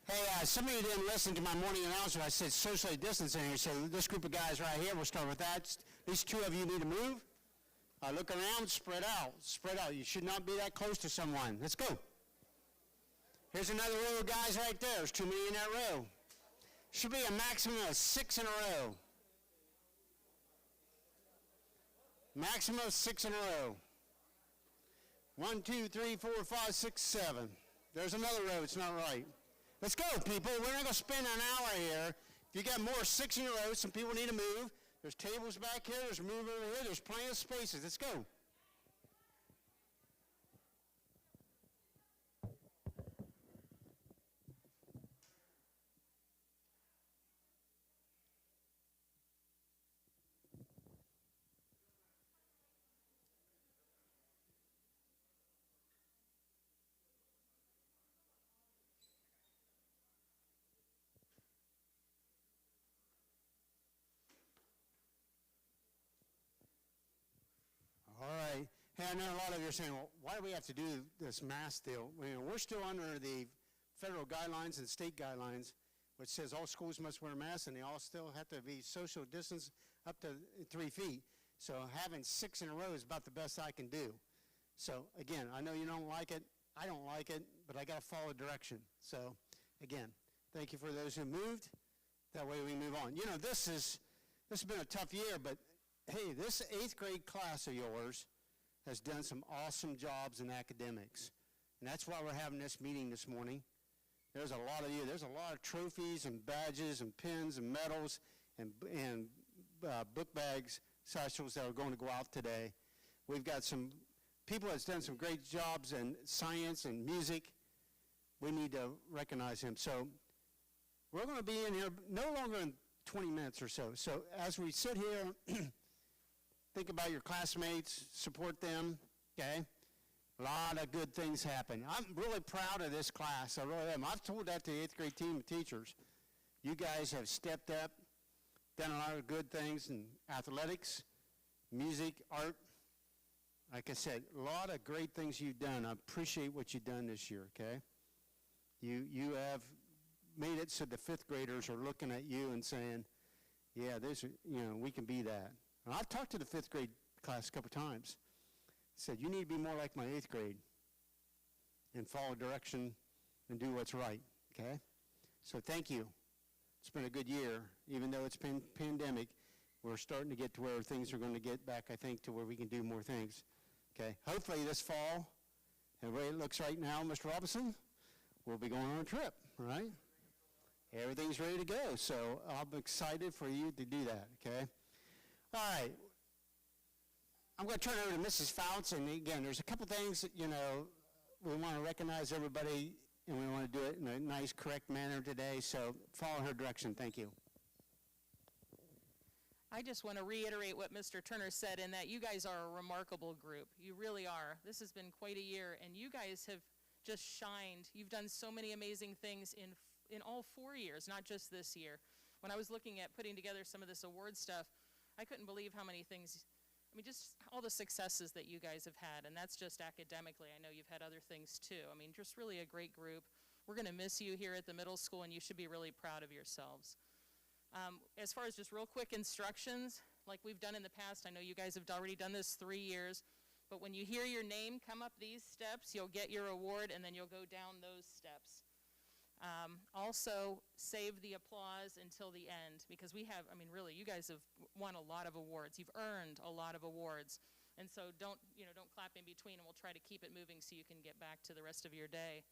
Hey, some of you didn't listen to my morning announcement. I said socially distancing here. So this group of guys right here, we'll start with that. These two of you need to move. Look around, spread out. Spread out. You should not be that close to someone. Let's go. Here's another row of guys right there. There's too many in that row. Should be a maximum of 6 in a row. Maximum of 6 in a row. 1, 2, 3, 4, 5, 6, 7. There's another row. It's not right. Let's go, people. We're not going to spend an hour here. If you got more 6 in a row, some people need to move. There's tables back here. There's room over here. There's plenty of spaces. Let's go. All right. Hey, I know a lot of you are saying, well, why do we have to do this mask deal? We're still under the federal guidelines and state guidelines, which says all schools must wear masks, and they all still have to be social distance up to 3 feet. So having 6 in a row is about the best I can do. So, again, I know you don't like it. I don't like it, but I got to follow direction. So, again, thank you for those who moved. That way we move on. You know, this has been a tough year, but hey, this 8th grade class of yours has done some awesome jobs in academics. And that's why we're having this meeting this morning. There's a lot of you. There's a lot of trophies and badges and pins and medals and book bags, satchels that are going to go out today. We've got some people that's done some great jobs in science and music. We need to recognize him. So we're going to be in here no longer than 20 minutes or so. So as we sit here, think about your classmates, support them, okay? A lot of good things happen. I'm really proud of this class. I really am. I've told that to the 8th grade team of teachers. You guys have stepped up, done a lot of good things in athletics, music, art. Like I said, a lot of great things you've done. I appreciate what you've done this year, okay? You have made it so the 5th graders are looking at you and saying, yeah, we can be that. And I've talked to the 5th grade class a couple times. Said, you need to be more like my 8th grade and follow direction and do what's right, okay? So thank you. It's been a good year. Even though it's been pandemic, we're starting to get to where things are going to get back, I think, to where we can do more things, okay? Hopefully this fall, and the way it looks right now, Mr. Robinson, we'll be going on a trip, right? Everything's ready to go, so I'm excited for you to do that, okay? All right, I'm going to turn it over to Mrs. Fouts, and again, there's a couple things that, we want to recognize everybody, and we want to do it in a nice, correct manner today, so follow her direction. Thank you. I just want to reiterate what Mr. Turner said in that you guys are a remarkable group. You really are. This has been quite a year, and you guys have just shined. You've done so many amazing things in all 4 years, not just this year. When I was looking at putting together some of this award stuff, I couldn't believe how many things, just all the successes that you guys have had, and that's just academically. I know you've had other things too. Just really a great group. We're going to miss you here at the middle school, and you should be really proud of yourselves. As far as just real quick instructions, like we've done in the past, I know you guys have already done this 3 years, but when you hear your name come up these steps, you'll get your award, and then you'll go down those steps. Also, save the applause until the end, because we have, really, you guys have won a lot of awards. You've earned a lot of awards. And so don't clap in between, and we'll try to keep it moving so you can get back to the rest of your day.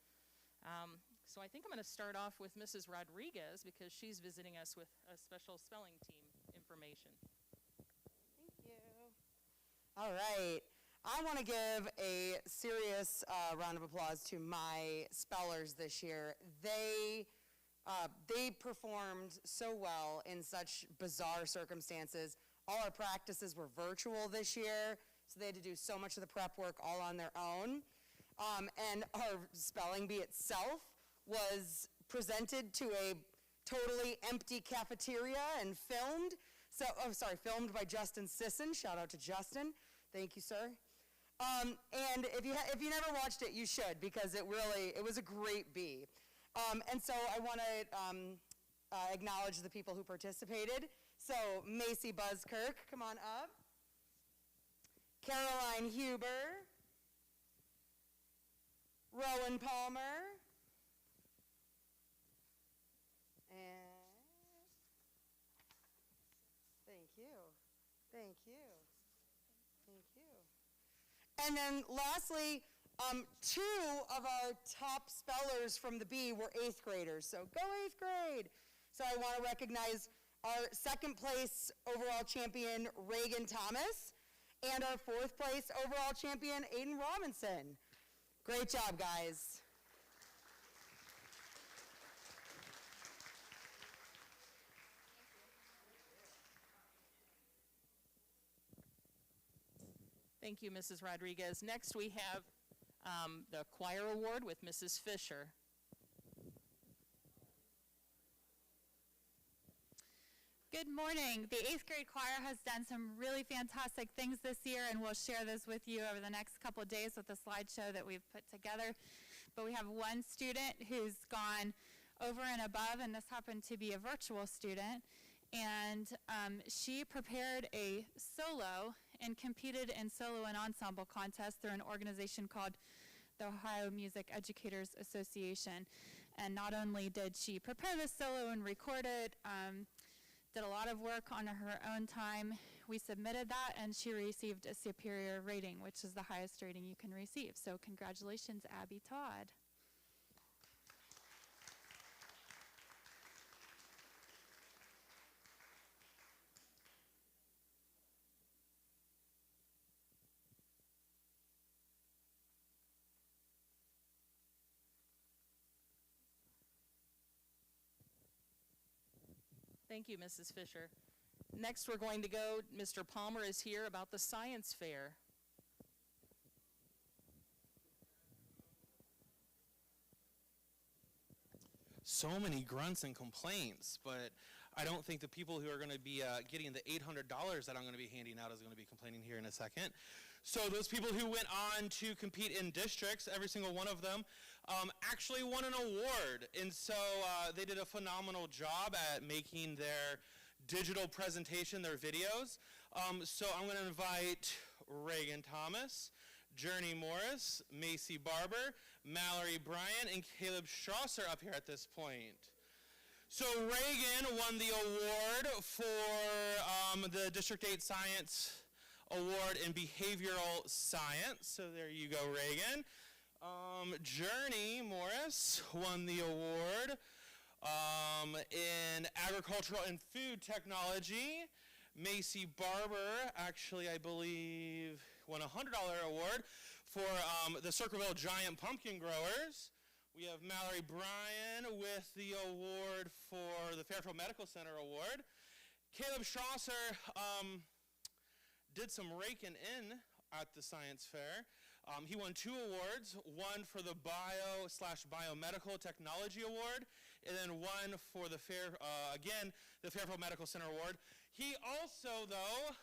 So I think I'm going to start off with Mrs. Rodriguez, because she's visiting us with a special spelling team information. Thank you. All right. I want to give a serious round of applause to my spellers this year. They performed so well in such bizarre circumstances. All our practices were virtual this year, so they had to do so much of the prep work all on their own. And our spelling bee itself was presented to a totally empty cafeteria and filmed. Filmed by Justin Sisson. Shout out to Justin. Thank you, sir. And if you never watched it, you should, because it was a great bee. And so I want to acknowledge the people who participated. So Macy Buzzkirk, come on up. Caroline Huber. Rowan Palmer. And thank you. Thank you. Thank you. And then lastly, two of our top spellers from the B were 8th graders. So go 8th grade. So I want to recognize our 2nd place overall champion, Reagan Thomas, and our 4th place overall champion, Aiden Robinson. Great job, guys. Thank you, Mrs. Rodriguez. Next, we have the choir award with Mrs. Fisher. Good morning. The 8th grade choir has done some really fantastic things this year, and we'll share this with you over the next couple of days with the slideshow that we've put together. But we have one student who's gone over and above, and this happened to be a virtual student, and she prepared a solo and competed in solo and ensemble contests through an organization called the Ohio Music Educators Association. And not only did she prepare the solo and record it, did a lot of work on her own time. We submitted that, and she received a superior rating, which is the highest rating you can receive. So congratulations, Abby Todd. Thank you, Mrs. Fisher. Next, we're going to go, Mr. Palmer is here about the science fair. So many grunts and complaints, but I don't think the people who are going to be getting the $800 that I'm going to be handing out is going to be complaining here in a second. So those people who went on to compete in districts, every single one of them, actually won an award. And so they did a phenomenal job at making their digital presentation, their videos. So I'm going to invite Reagan Thomas, Journey Morris, Macy Barber, Mallory Bryant, and Caleb Strasser up here at this point. So Reagan won the award for the District 8 Science Award in Behavioral Science. So there you go, Reagan. Journey Morris won the award in Agricultural and Food Technology. Macy Barber, actually, I believe, won a $100 award for the Circleville Giant Pumpkin Growers. We have Mallory Bryan with the award for the Fairfield Medical Center Award. Caleb Strasser did some raking in at the science fair. He won 2 awards, one for the Bio/Biomedical Technology Award, and then one for the the Fairfield Medical Center Award. He also, though,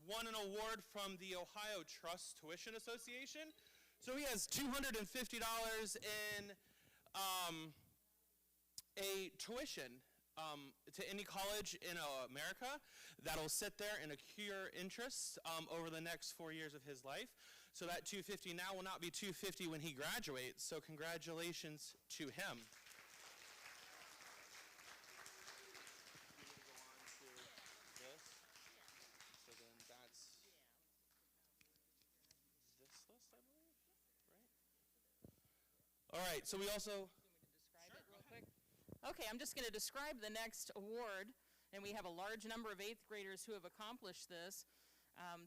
won an award from the Ohio Trust Tuition Association. So he has $250 in a tuition to any college in America that'll sit there and accrue interest over the next 4 years of his life. So that $250 now will not be $250 when he graduates. So congratulations to him. All right, so we also... Okay, I'm just going to describe the next award, and we have a large number of 8th graders who have accomplished this,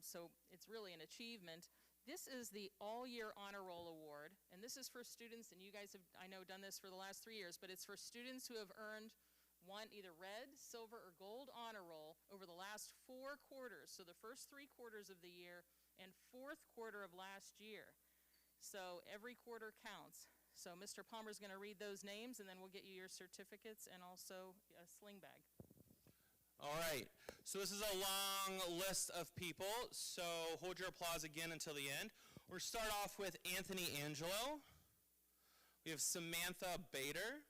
so it's really an achievement. This is the All-Year Honor Roll Award, and this is for students, and you guys have, I know, done this for the last 3 years, but it's for students who have earned one either red, silver, or gold honor roll over the last 4 quarters, so the first 3 quarters of the year and 4th quarter of last year. So every quarter counts. So Mr. Palmer's going to read those names, and then we'll get you your certificates and also a sling bag. All right, so this is a long list of people, so hold your applause again until the end. We'll start off with Anthony Angelo. We have Samantha Bader,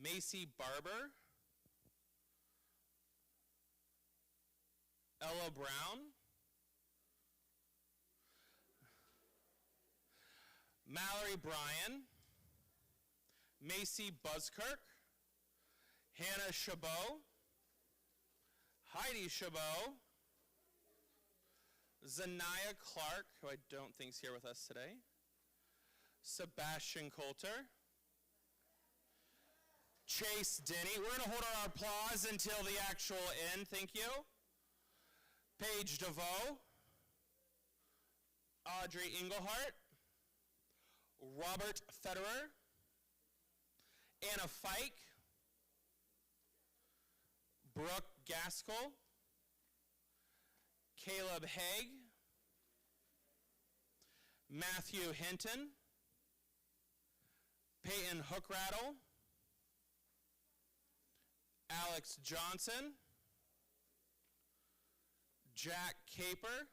Macy Barber, Ella Brown, Mallory Bryan, Macy Buskirk, Hannah Chabot, Heidi Chabot, Zanaya Clark, who I don't think's here with us today, Sebastian Coulter, Chase Denny. We're going to hold our applause until the actual end. Thank you. Paige DeVoe, Audrey Englehart, Robert Federer, Anna Fike, Brooke Gaskell, Caleb Haig, Matthew Hinton, Peyton Hookrattle, Alex Johnson, Jack Caper,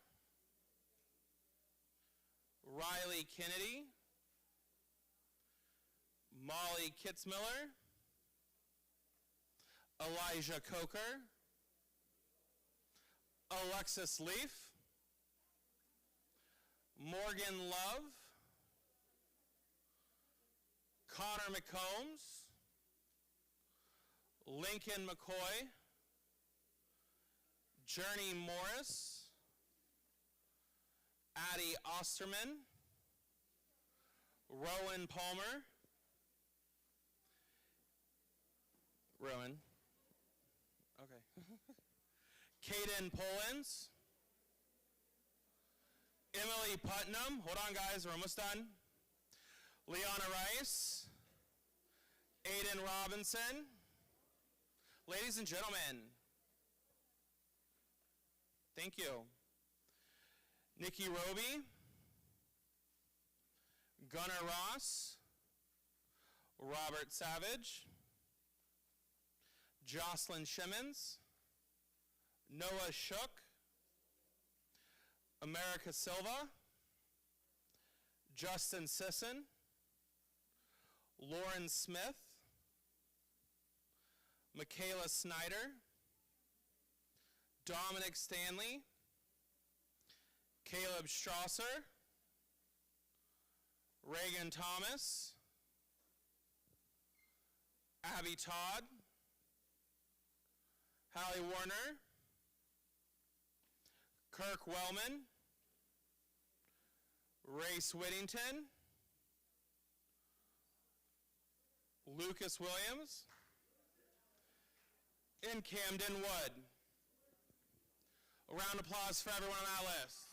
Riley Kennedy, Molly Kitzmiller, Elijah Coker, Alexis Leaf, Morgan Love, Connor McCombs, Lincoln McCoy, Journey Morris, Addie Osterman, Rowan Palmer, Rowan, okay, Kaden Pullins, Emily Putnam, hold on guys, we're almost done, Leona Rice, Aiden Robinson, ladies and gentlemen, thank you, Nikki Roby, Gunnar Ross, Robert Savage, Jocelyn Shimmons, Noah Shook, America Silva, Justin Sisson, Lauren Smith, Michaela Snyder, Dominic Stanley, Caleb Strasser, Reagan Thomas, Abby Todd, Hallie Warner, Kirk Wellman, Race Whittington, Lucas Williams, and Camden Wood. A round of applause for everyone on that list.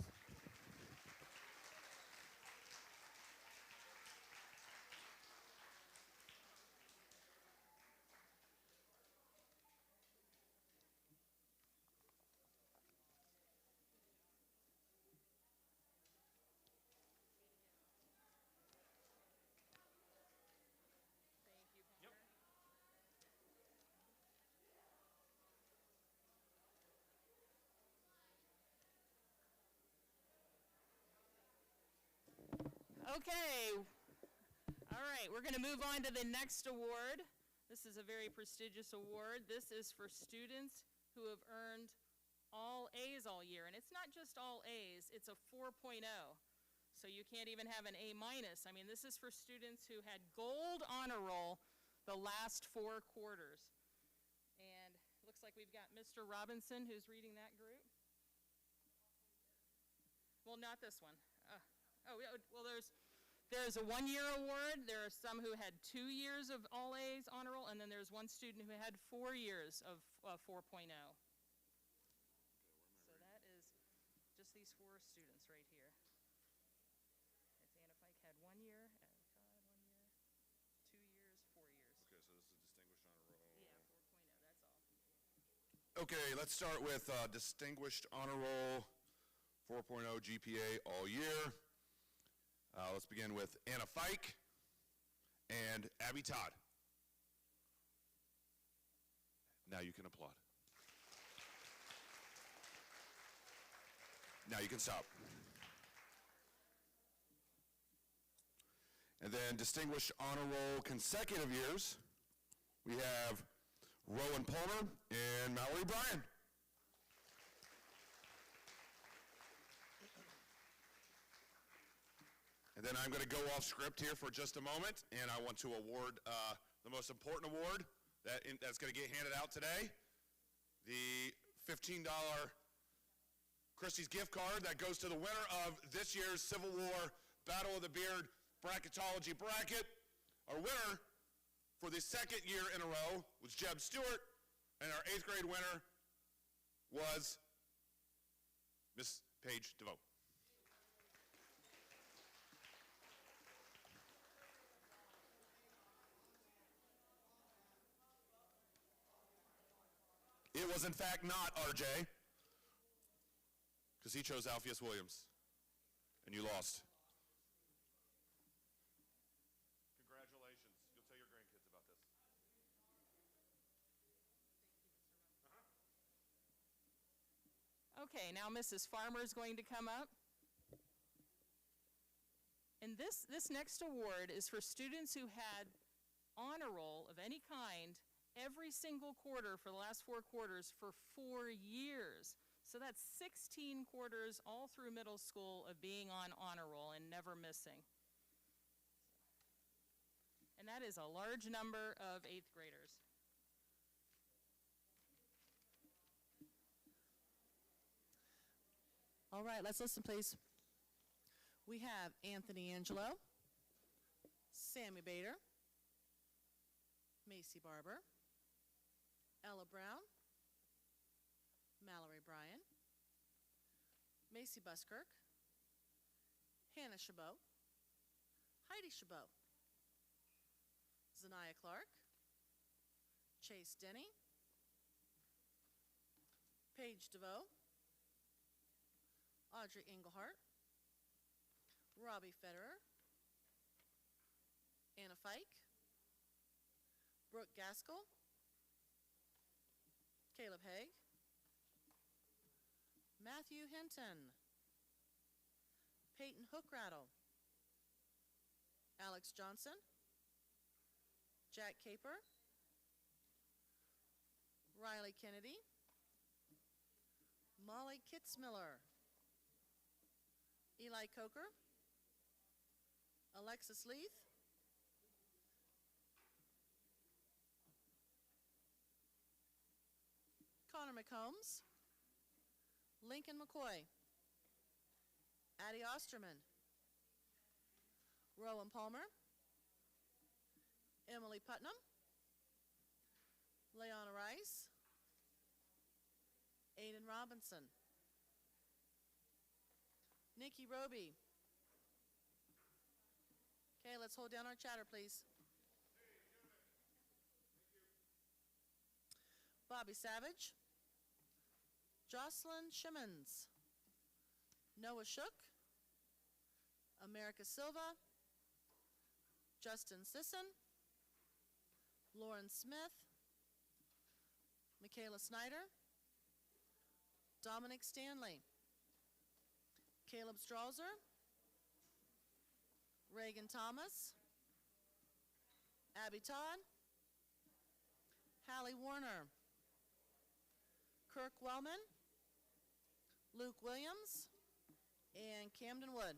Okay. All right, we're going to move on to the next award. This is a very prestigious award. This is for students who have earned all A's all year. And it's not just all A's, it's a 4.0. So you can't even have an A minus. I mean, this is for students who had gold honor roll the last 4 quarters. And it looks like we've got Mr. Robinson who's reading that group. Well, not this one. Well, there's a 1-year award. There are some who had 2 years of all A's honor roll, and then there's one student who had 4 years of 4.0. So that is just these 4 students right here. It's Anna Fike had 1 year, Abby Todd 1 year, 2 years, 4 years. Okay, so this is distinguished honor roll. Yeah, 4.0, that's all. Okay, let's start with distinguished honor roll, 4.0 GPA all year. Let's begin with Anna Fike and Abby Todd. Now you can applaud. Now you can stop. And then distinguished honor roll consecutive years, we have Rowan Palmer and Mallory Bryan. And then I'm going to go off script here for just a moment, and I want to award the most important award that's going to get handed out today, the $15 Christie's gift card that goes to the winner of this year's Civil War Battle of the Beard Bracketology Bracket. Our winner for the second year in a row was Jeb Stewart, and our 8th grade winner was Miss Paige DeVoe. It was, in fact, not RJ, because he chose Alpheus Williams, and you lost. Congratulations. You'll tell your grandkids about this. Okay, now Mrs. Farmer is going to come up. And this next award is for students who had honor roll of any kind every single quarter for the last 4 quarters for 4 years. So that's 16 quarters all through middle school of being on honor roll and never missing. And that is a large number of 8th graders. All right, let's listen, please. We have Anthony Angelo, Sammy Bader, Macy Barber, Ella Brown, Mallory Bryan, Macy Buskirk, Hannah Chabot, Heidi Chabot, Zanaya Clark, Chase Denny, Paige DeVoe, Audrey Englehart, Robbie Federer, Anna Fike, Brooke Gaskell, Caleb Haig, Matthew Hinton, Peyton Hookrattle, Alex Johnson, Jack Caper, Riley Kennedy, Molly Kitzmiller, Eli Coker, Alexis Leith, Connor McCombs, Lincoln McCoy, Addie Osterman, Rowan Palmer, Emily Putnam, Leona Rice, Aiden Robinson, Nikki Roby. Okay, let's hold down our chatter, please. Bobby Savage, Jocelyn Shimmons, Noah Shook, America Silva, Justin Sisson, Lauren Smith, Michaela Snyder, Dominic Stanley, Caleb Strauser, Reagan Thomas, Abby Todd, Hallie Warner, Kirk Wellman, Luke Williams, and Camden Wood.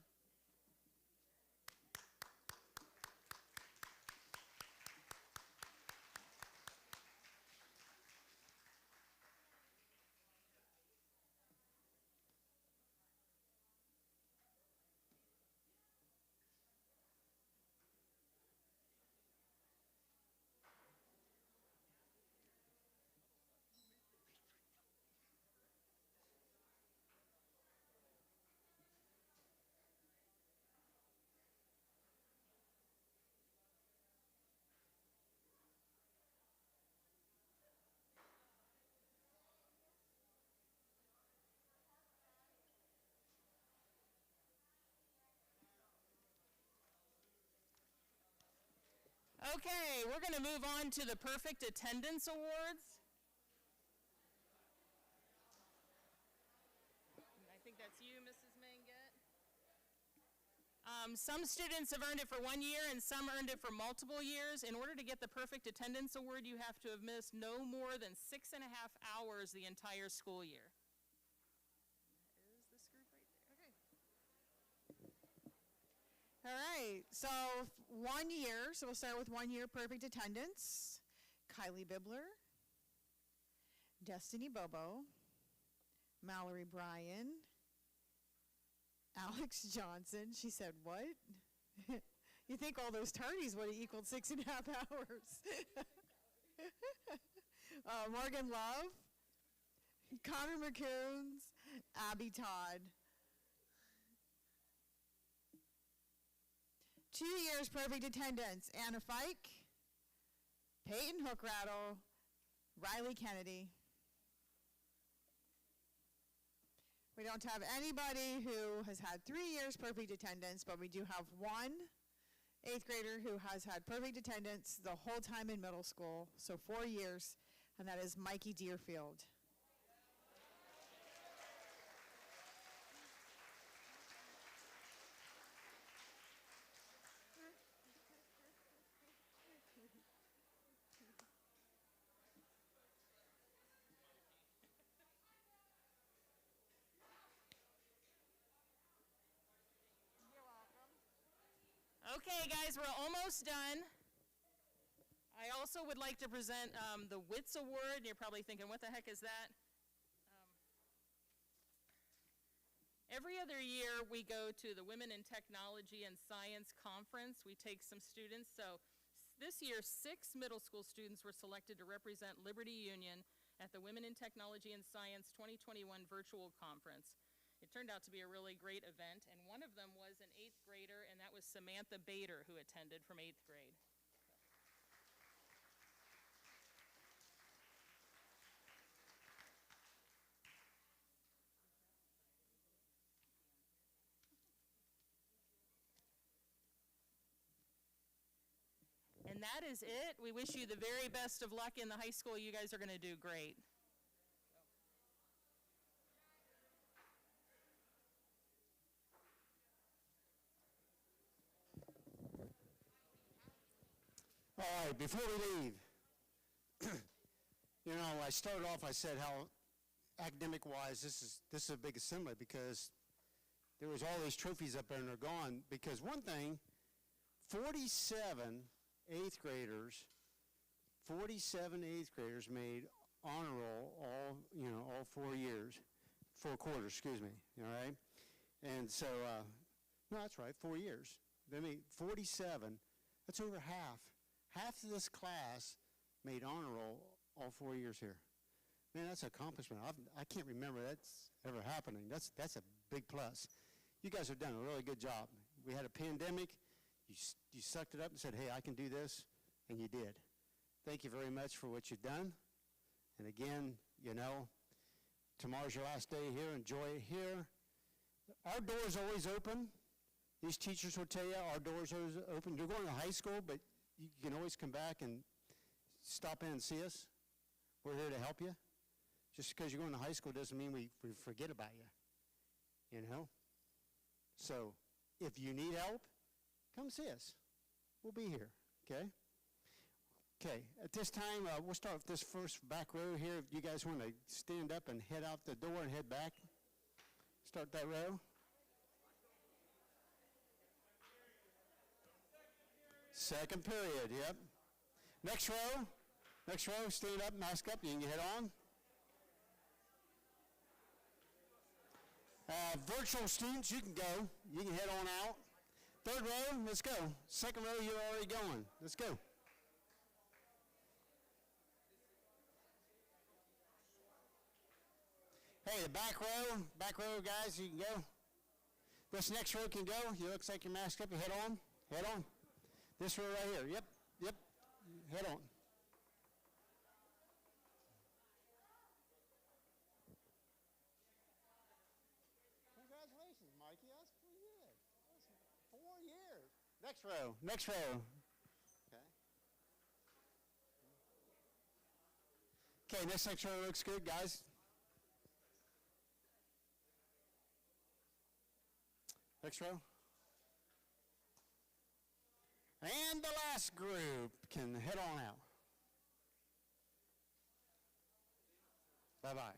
Okay, we're going to move on to the Perfect Attendance Awards. I think that's you, Mrs. Manget. Some students have earned it for 1 year and some earned it for multiple years. In order to get the perfect attendance award, you have to have missed no more than 6.5 hours the entire school year. There's this group right there. All right, so 1 year, so we'll start with 1 year perfect attendance. Kylie Bibler, Destiny Bobo, Mallory Bryan, Alex Johnson. She said, what? You think all those tardies would have equaled 6.5 hours. Morgan Love, Connor McCoons, Abby Todd. 2 years perfect attendance, Anna Fike, Peyton Hookrattle, Riley Kennedy. We don't have anybody who has had 3 years perfect attendance, but we do have one 8th grader who has had perfect attendance the whole time in middle school, so 4 years, and that is Mikey Deerfield. Okay, guys, we're almost done. I also would like to present the WITS Award. You're probably thinking, what the heck is that? Every other year, we go to the Women in Technology and Science Conference. We take some students. So this year, 6 middle school students were selected to represent Liberty Union at the Women in Technology and Science 2021 virtual conference. It turned out to be a really great event, and one of them was an 8th grader, and that was Samantha Bader, who attended from 8th grade. And that is it. We wish you the very best of luck in the high school. You guys are going to do great. All right, before we leave, you know, I started off, I said how academic-wise this is a big assembly because there was all these trophies up there and they're gone. Because one thing, 47 8th graders made honor roll all 4 years, 4 quarters, excuse me, all right? And so, no, that's right, 4 years. They made 47, that's over half. Half of this class made honor roll all 4 years here. Man, that's an accomplishment. I can't remember that's ever happening. That's a big plus. You guys have done a really good job. We had a pandemic. You sucked it up and said, hey, I can do this, and you did. Thank you very much for what you've done. And again, you know, tomorrow's your last day here. Enjoy it here. Our door's always open. These teachers will tell you our door's always open. You're going to high school, but you can always come back and stop in and see us. We're here to help you. Just because you're going to high school doesn't mean we forget about you, you know? So if you need help, come see us. We'll be here, okay? Okay, at this time, we'll start with this first back row here. If you guys want to stand up and head out the door and head back, start that row. Second period, yep. Next row, stand up, mask up, you can head on. Virtual students, you can go. You can head on out. Third row, let's go. Second row, you're already going. Let's go. Hey, the back row guys, you can go. This next row can go. You looks like you're masked up, you head on. Head on. This row right here, yep. Head on. Congratulations, Mikey, that's pretty good. That's 4 years. Next row. Okay, this next row looks good, guys. Next row. And the last group can head on out. Bye-bye.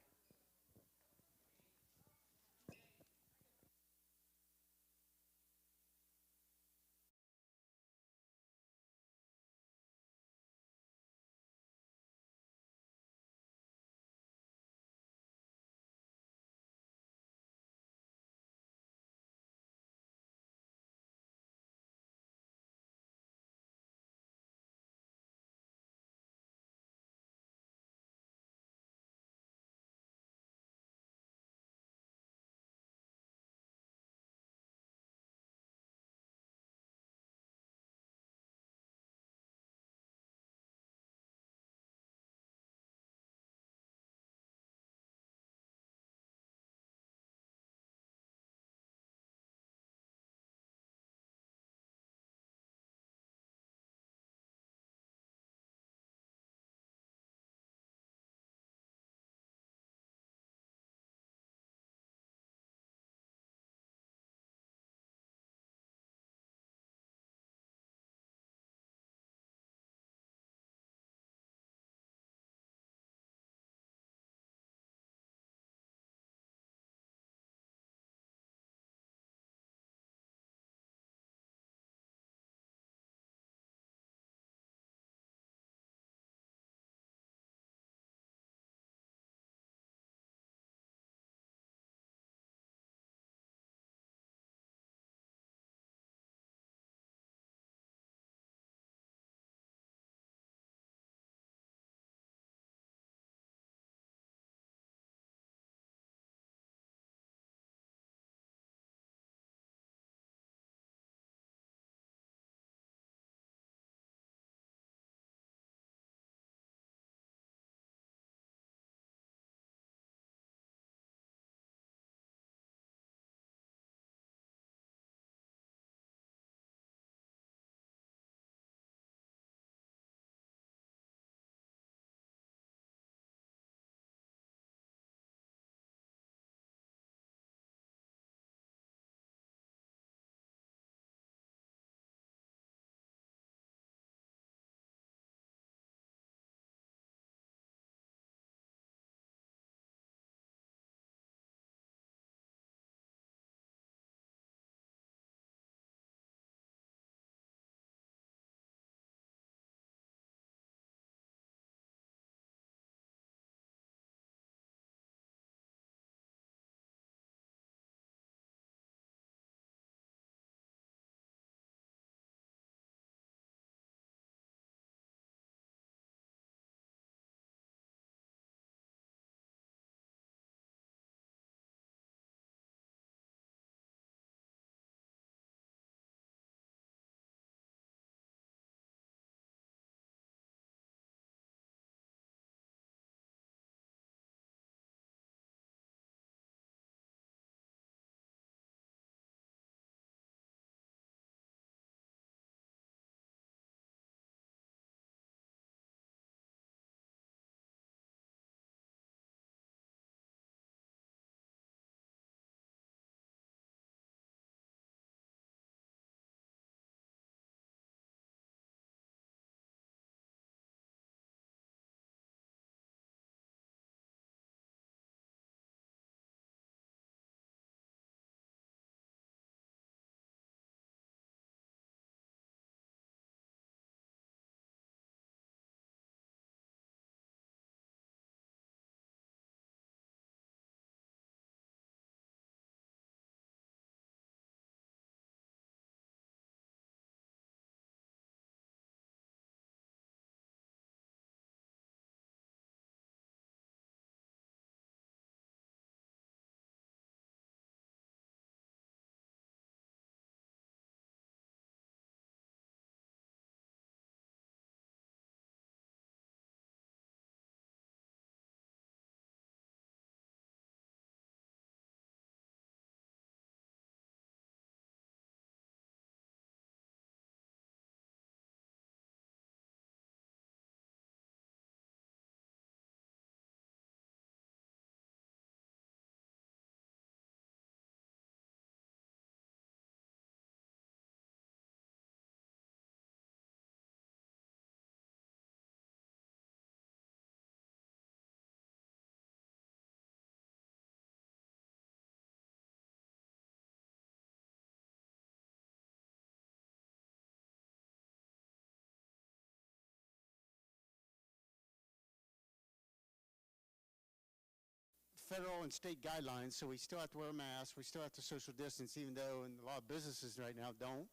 federal and state guidelines, so we still have to wear a mask. We still have to social distance, even though in a lot of businesses right now don't.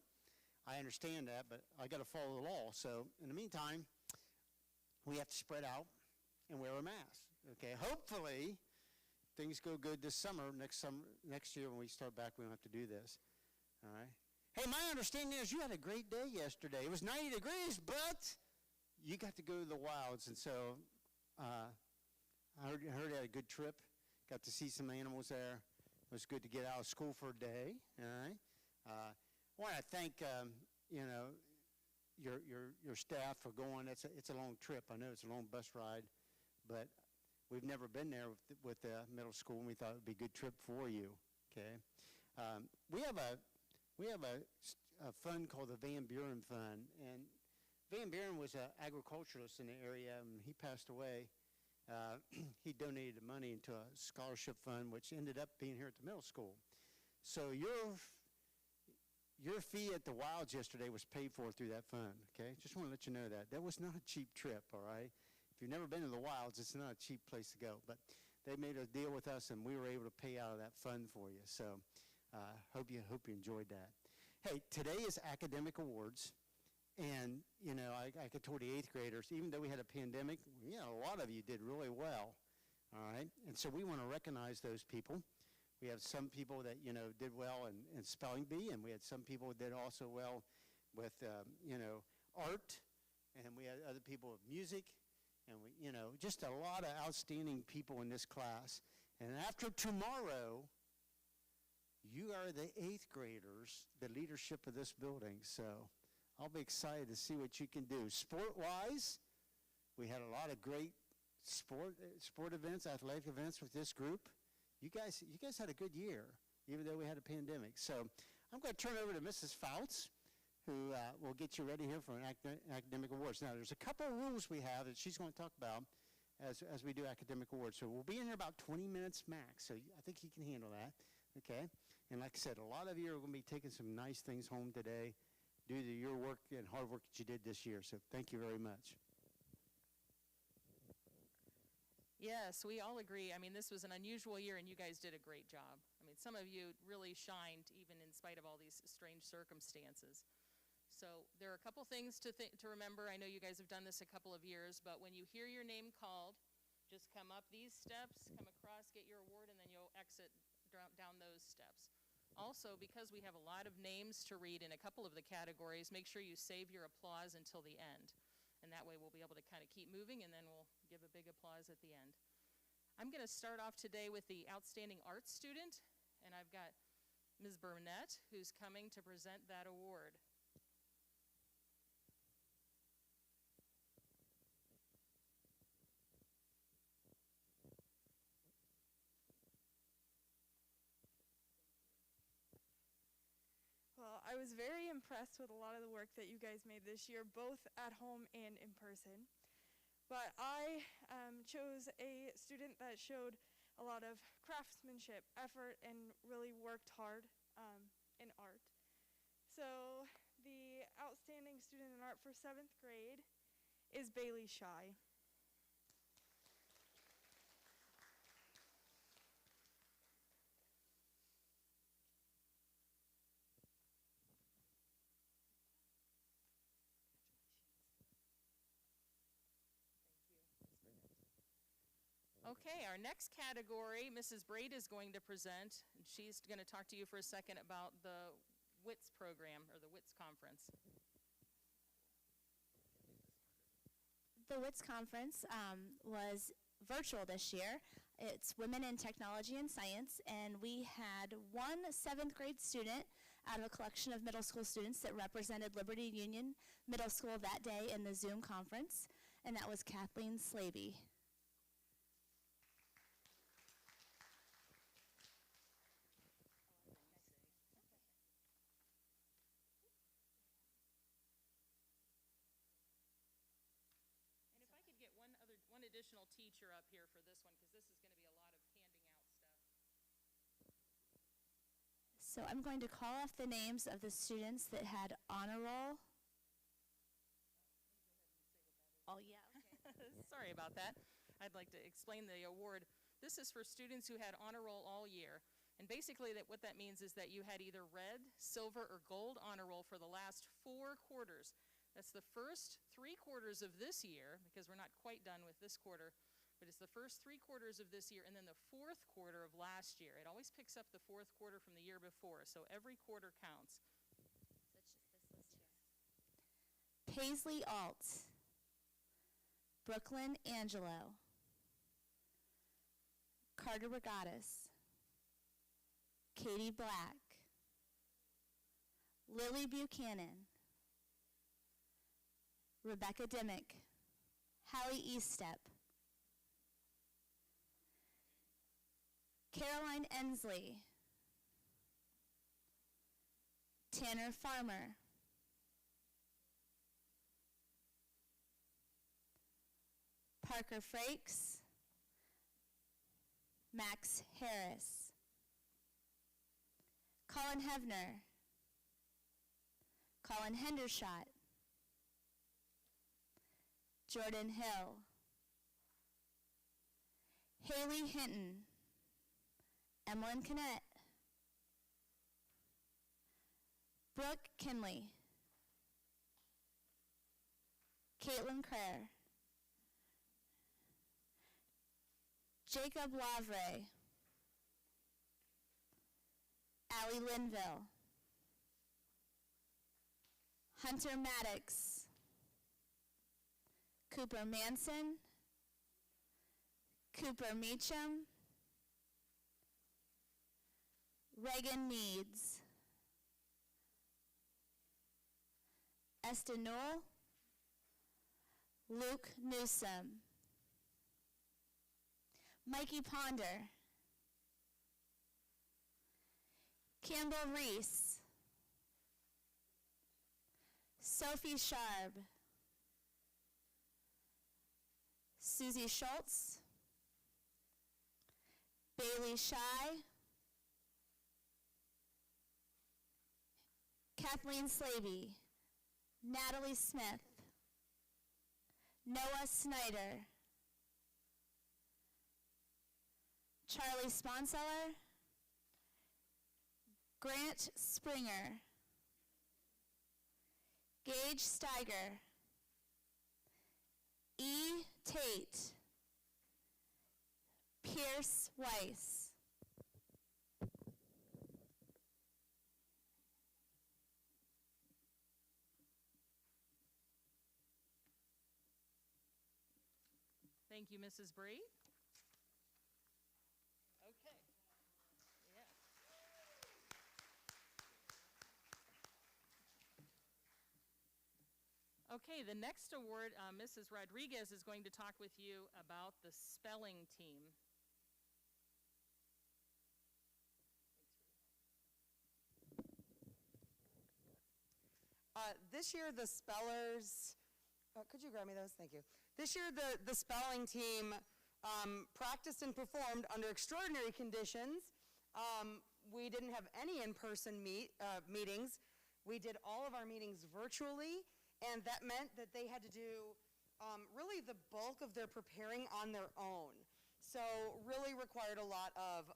I understand that, but I got to follow the law. So in the meantime, we have to spread out and wear a mask. Okay, hopefully things go good this summer. Next year when we start back, we don't have to do this. All right. Hey, my understanding is you had a great day yesterday. It was 90 degrees, but you got to go to the wilds, and so I heard you had a good trip. Got to see some animals there. It was good to get out of school for a day. All right. I want to thank your staff for going. It's a long trip. I know it's a long bus ride, but we've never been there with the middle school, and we thought it would be a good trip for you. Okay. We have a fund called the Van Buren Fund, and Van Buren was an agriculturalist in the area, and he passed away. He donated the money into a scholarship fund, which ended up being here at the middle school. So your fee at the Wilds yesterday was paid for through that fund, okay? Just want to let you know that. That was not a cheap trip, all right? If you've never been to the Wilds, it's not a cheap place to go. But they made a deal with us, and we were able to pay out of that fund for you. So hope you enjoyed that. Hey, today is Academic Awards. And, I told the 8th graders, even though we had a pandemic, a lot of you did really well, all right? And so we want to recognize those people. We have some people that, did well in spelling bee, and we had some people that did also well with, art, and we had other people with music, and just a lot of outstanding people in this class. And after tomorrow, you are the 8th graders, the leadership of this building, so I'll be excited to see what you can do. Sport-wise, we had a lot of great sport events, athletic events with this group. You guys had a good year, even though we had a pandemic. So I'm going to turn it over to Mrs. Fouts, who will get you ready here for an academic awards. Now, there's a couple of rules we have that she's going to talk about as we do academic awards. So we'll be in here about 20 minutes max, so I think you can handle that, okay? And like I said, a lot of you are going to be taking some nice things home today due to your work and hard work that you did this year. So thank you very much. Yes, we all agree. I mean, this was an unusual year, and you guys did a great job. I mean, some of you really shined, even in spite of all these strange circumstances. So there are a couple things to remember. I know you guys have done this a couple of years, but when you hear your name called, just come up these steps, come across, get your award, and then you'll exit down those steps. Also, because we have a lot of names to read in a couple of the categories, make sure you save your applause until the end. And that way we'll be able to kind of keep moving, and then we'll give a big applause at the end. I'm going to start off today with the Outstanding Arts Student, and I've got Ms. Burnett, who's coming to present that award. Well, I was very impressed with a lot of the work that you guys made this year, both at home and in person. But I chose a student that showed a lot of craftsmanship, effort, and really worked hard in art. So the outstanding student in art for 7th grade is Bailey Shy. Okay, our next category, Mrs. Braid is going to present, and she's going to talk to you for a second about the WITS program, or the WITS conference. The WITS conference was virtual this year. It's Women in Technology and Science, and we had one 7th grade student out of a collection of middle school students that represented Liberty Union Middle School that day in the Zoom conference, and that was Kathleen Slaby. One additional teacher up here for this one, because this is going to be a lot of handing out stuff. So I'm going to call off the names of the students that had honor roll. Oh, yeah, okay. Sorry about that. I'd like to explain the award. This is for students who had honor roll all year. And basically what that means is that you had either red, silver, or gold honor roll for the last 4 quarters. That's the first 3 quarters of this year, because we're not quite done with this quarter, but it's the first 3 quarters of this year and then the 4th quarter of last year. It always picks up the 4th quarter from the year before, so every quarter counts. Paisley Alt, Brooklyn Angelo, Carter Regattas, Katie Black, Lily Buchanan, Rebecca Dimmick, Hallie Eastep, Caroline Ensley, Tanner Farmer, Parker Frakes, Max Harris, Colin Hevner, Colin Hendershot, Jordan Hill, Haley Hinton, Emlyn Kinnett, Brooke Kinley, Caitlin Crair, Jacob Lavray, Allie Linville, Hunter Maddox, Cooper Manson, Cooper Meacham, Reagan Needs, Esther Newell, Luke Newsom, Mikey Ponder, Campbell Reese, Sophie Sharb, Susie Schultz, Bailey Shy, Kathleen Slaby, Natalie Smith, Noah Snyder, Charlie Sponseller, Grant Springer, Gage Steiger, E. Tate, Pierce Weiss. Thank you, Mrs. Bree. Okay. Yeah. Okay, the next award, Mrs. Rodriguez is going to talk with you about the spelling team. This year, the spellers, could you grab me those? Thank you. This year, the spelling team practiced and performed under extraordinary conditions. We didn't have any in-person meetings. We did all of our meetings virtually, and that meant that they had to do really the bulk of their preparing on their own. So really required a lot of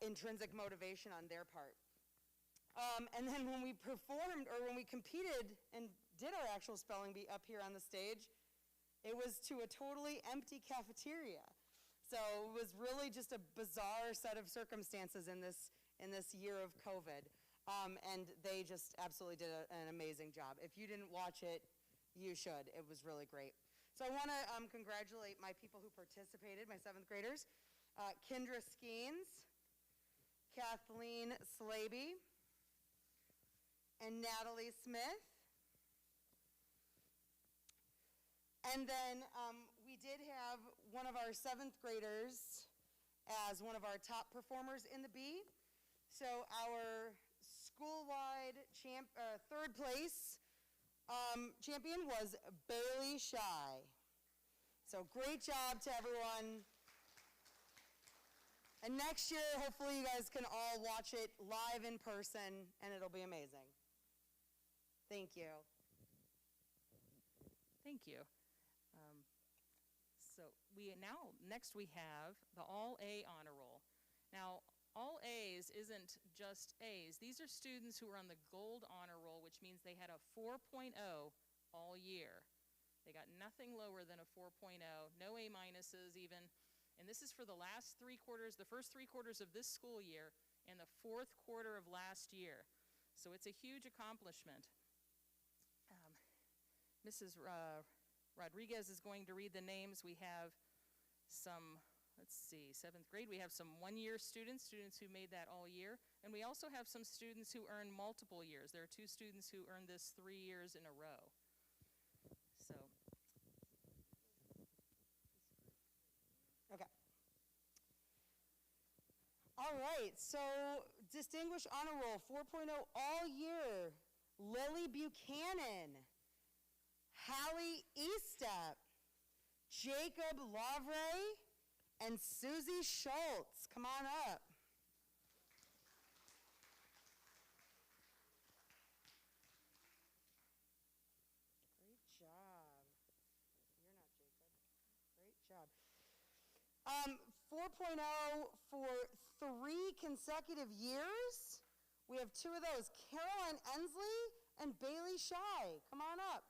intrinsic motivation on their part. And then when we performed, or when we competed and did our actual spelling bee up here on the stage, it was to a totally empty cafeteria. So it was really just a bizarre set of circumstances in this year of COVID. And they just absolutely did an amazing job. If you didn't watch it, you should. It was really great. So I want to congratulate my people who participated, my 7th graders, Kendra Skeens, Kathleen Slaby, and Natalie Smith. And then we did have one of our 7th graders as one of our top performers in the bee. So our school-wide 3rd place champion was Bailey Shy. So great job to everyone. And next year, hopefully you guys can all watch it live in person, and it'll be amazing. Thank you. Thank you. So next we have the All-A Honor Roll. Now, All A's isn't just A's. These are students who are on the Gold Honor Roll, which means they had a 4.0 all year. They got nothing lower than a 4.0, no A minuses even. And this is for the last 3 quarters, the first 3 quarters of this school year and the 4th quarter of last year. So it's a huge accomplishment. Mrs. Rodriguez is going to read the names. We have some, let's see, 7th grade. We have some one-year students who made that all year. And we also have some students who earned multiple years. There are 2 students who earned this 3 years in a row. So. Okay. All right, so Distinguished Honor Roll 4.0 all year, Lily Buchanan, Hallie Estep, Jacob Lavray, and Susie Schultz. Come on up. Great job. You're not Jacob. Great job. 4.0 for 3 consecutive years. We have 2 of those, Caroline Ensley and Bailey Shy. Come on up.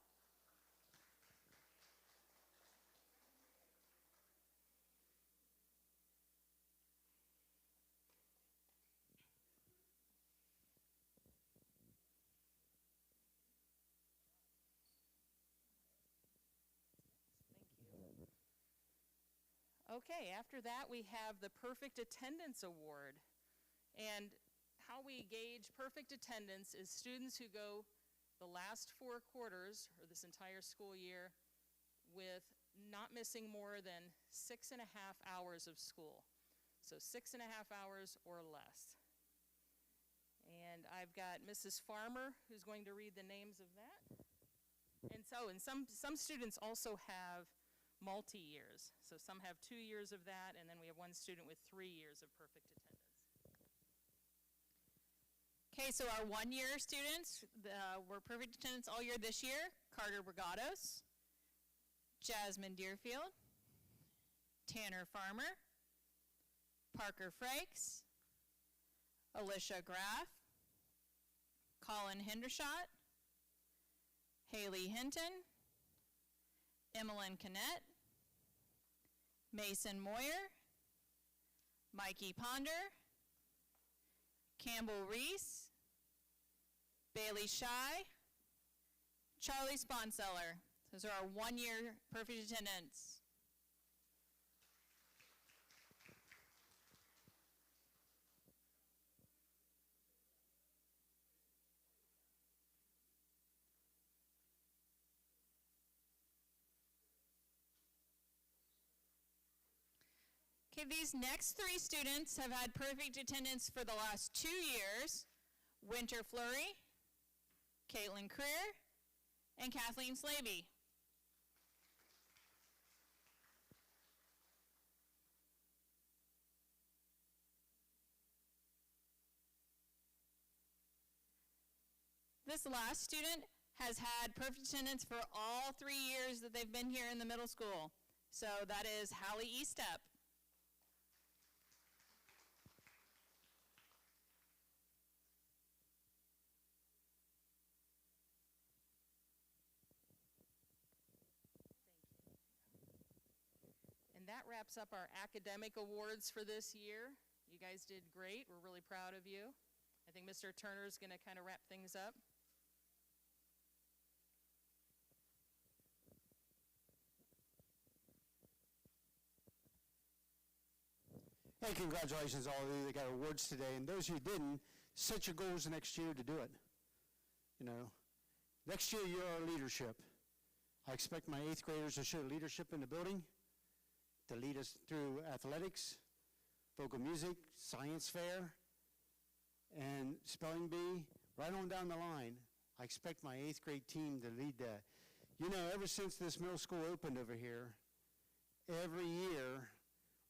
Okay, after that we have the Perfect Attendance Award. And how we gauge perfect attendance is students who go the last 4 quarters, or this entire school year, with not missing more than 6.5 hours of school. So 6.5 hours or less. And I've got Mrs. Farmer who's going to read the names of that. And some students also have multi-years. So some have 2 years of that, and then we have 1 student with 3 years of perfect attendance. Okay, so our one-year students were perfect attendance all year this year. Carter Bragados, Jasmine Deerfield, Tanner Farmer, Parker Frakes, Alicia Graff, Colin Hendershot, Haley Hinton, Emmeline Canet, Mason Moyer, Mikey Ponder, Campbell Reese, Bailey Shy, Charlie Sponseller. Those are our one-year perfect attendance. Okay, these next 3 students have had perfect attendance for the last 2 years. Winter Flurry, Caitlin Creer, and Kathleen Slavey. This last student has had perfect attendance for all 3 years that they've been here in the middle school. So that is Hallie Estep. And that wraps up our academic awards for this year. You guys did great. We're really proud of you. I think Mr. Turner is going to kind of wrap things up. Hey, congratulations all of you that got awards today. And those who didn't, set your goals next year to do it. You know, next year you're our leadership. I expect my 8th graders to show leadership in the building, to lead us through athletics, vocal music, science fair, and spelling bee, right on down the line. I expect my 8th grade team to lead that. You know, ever since this middle school opened over here, every year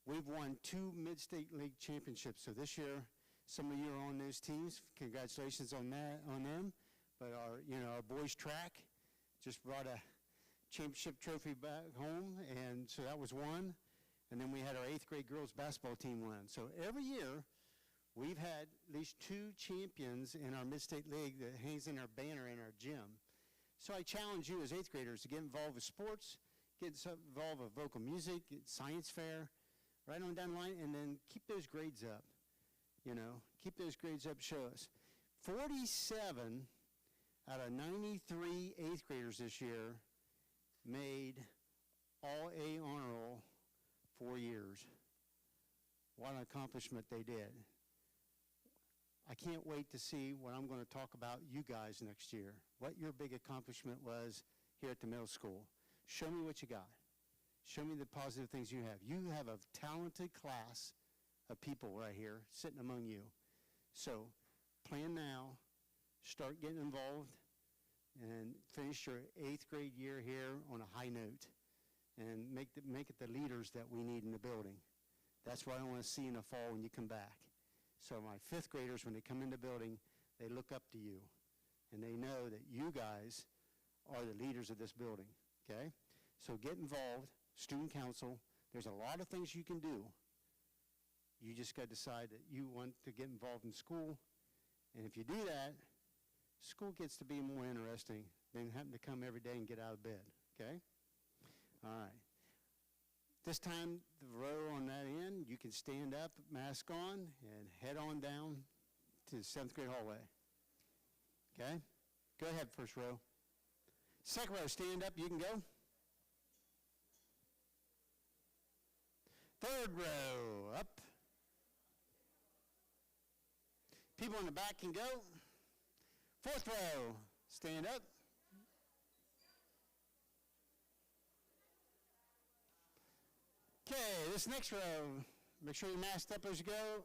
we've won 2 mid-state league championships. So this year, some of you are on those teams. Congratulations on that, on them. But our boys track just brought a championship trophy back home, and so that was one. And then we had our 8th grade girls basketball team win. So every year, we've had at least 2 champions in our Mid-State League that hangs in our banner in our gym. So I challenge you as 8th graders to get involved with sports, get involved with vocal music, get science fair, right on down the line, and then keep those grades up. You know, keep those grades up, show us. 47 out of 93 8th graders this year made all A honor roll 4 years. What an accomplishment they did. I can't wait to see what I'm going to talk about you guys next year, what your big accomplishment was here at the middle school. Show me what you got. Show me the positive things you have. You have a talented class of people right here sitting among you. So plan now, start getting involved, and finish your 8th grade year here on a high note, and make it the leaders that we need in the building. That's what I want to see in the fall when you come back. So my 5th graders, when they come in the building, they look up to you, and they know that you guys are the leaders of this building, okay? So get involved, student council. There's a lot of things you can do. You just got to decide that you want to get involved in school, and if you do that, school gets to be more interesting than having to come every day and get out of bed, okay? All right. This time, the row on that end, you can stand up, mask on, and head on down to the 7th grade hallway. Okay? Go ahead, first row. Second row, stand up, you can go. Third row, up. People in the back can go. 4th row, stand up. Okay, this next row, make sure you're masked up as you go.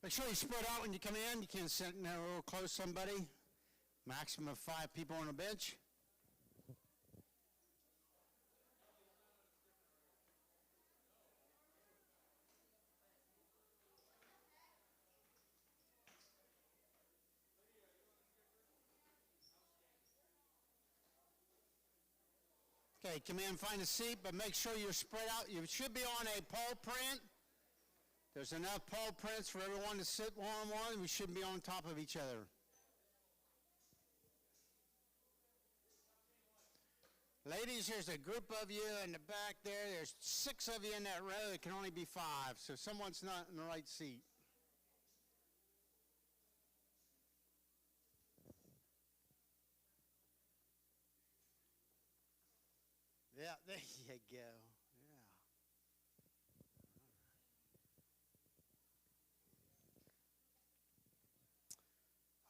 Make sure you spread out when you come in. You can't sit in there real close to somebody. Maximum of 5 people on a bench. Okay, come in, find a seat, but make sure you're spread out. You should be on a paw print. There's enough paw prints for everyone to sit one-on-one. We shouldn't be on top of each other. Ladies, there's a group of you in the back there. There's 6 of you in that row. It can only be 5, so someone's not in the right seat. Yeah, there you go. Yeah.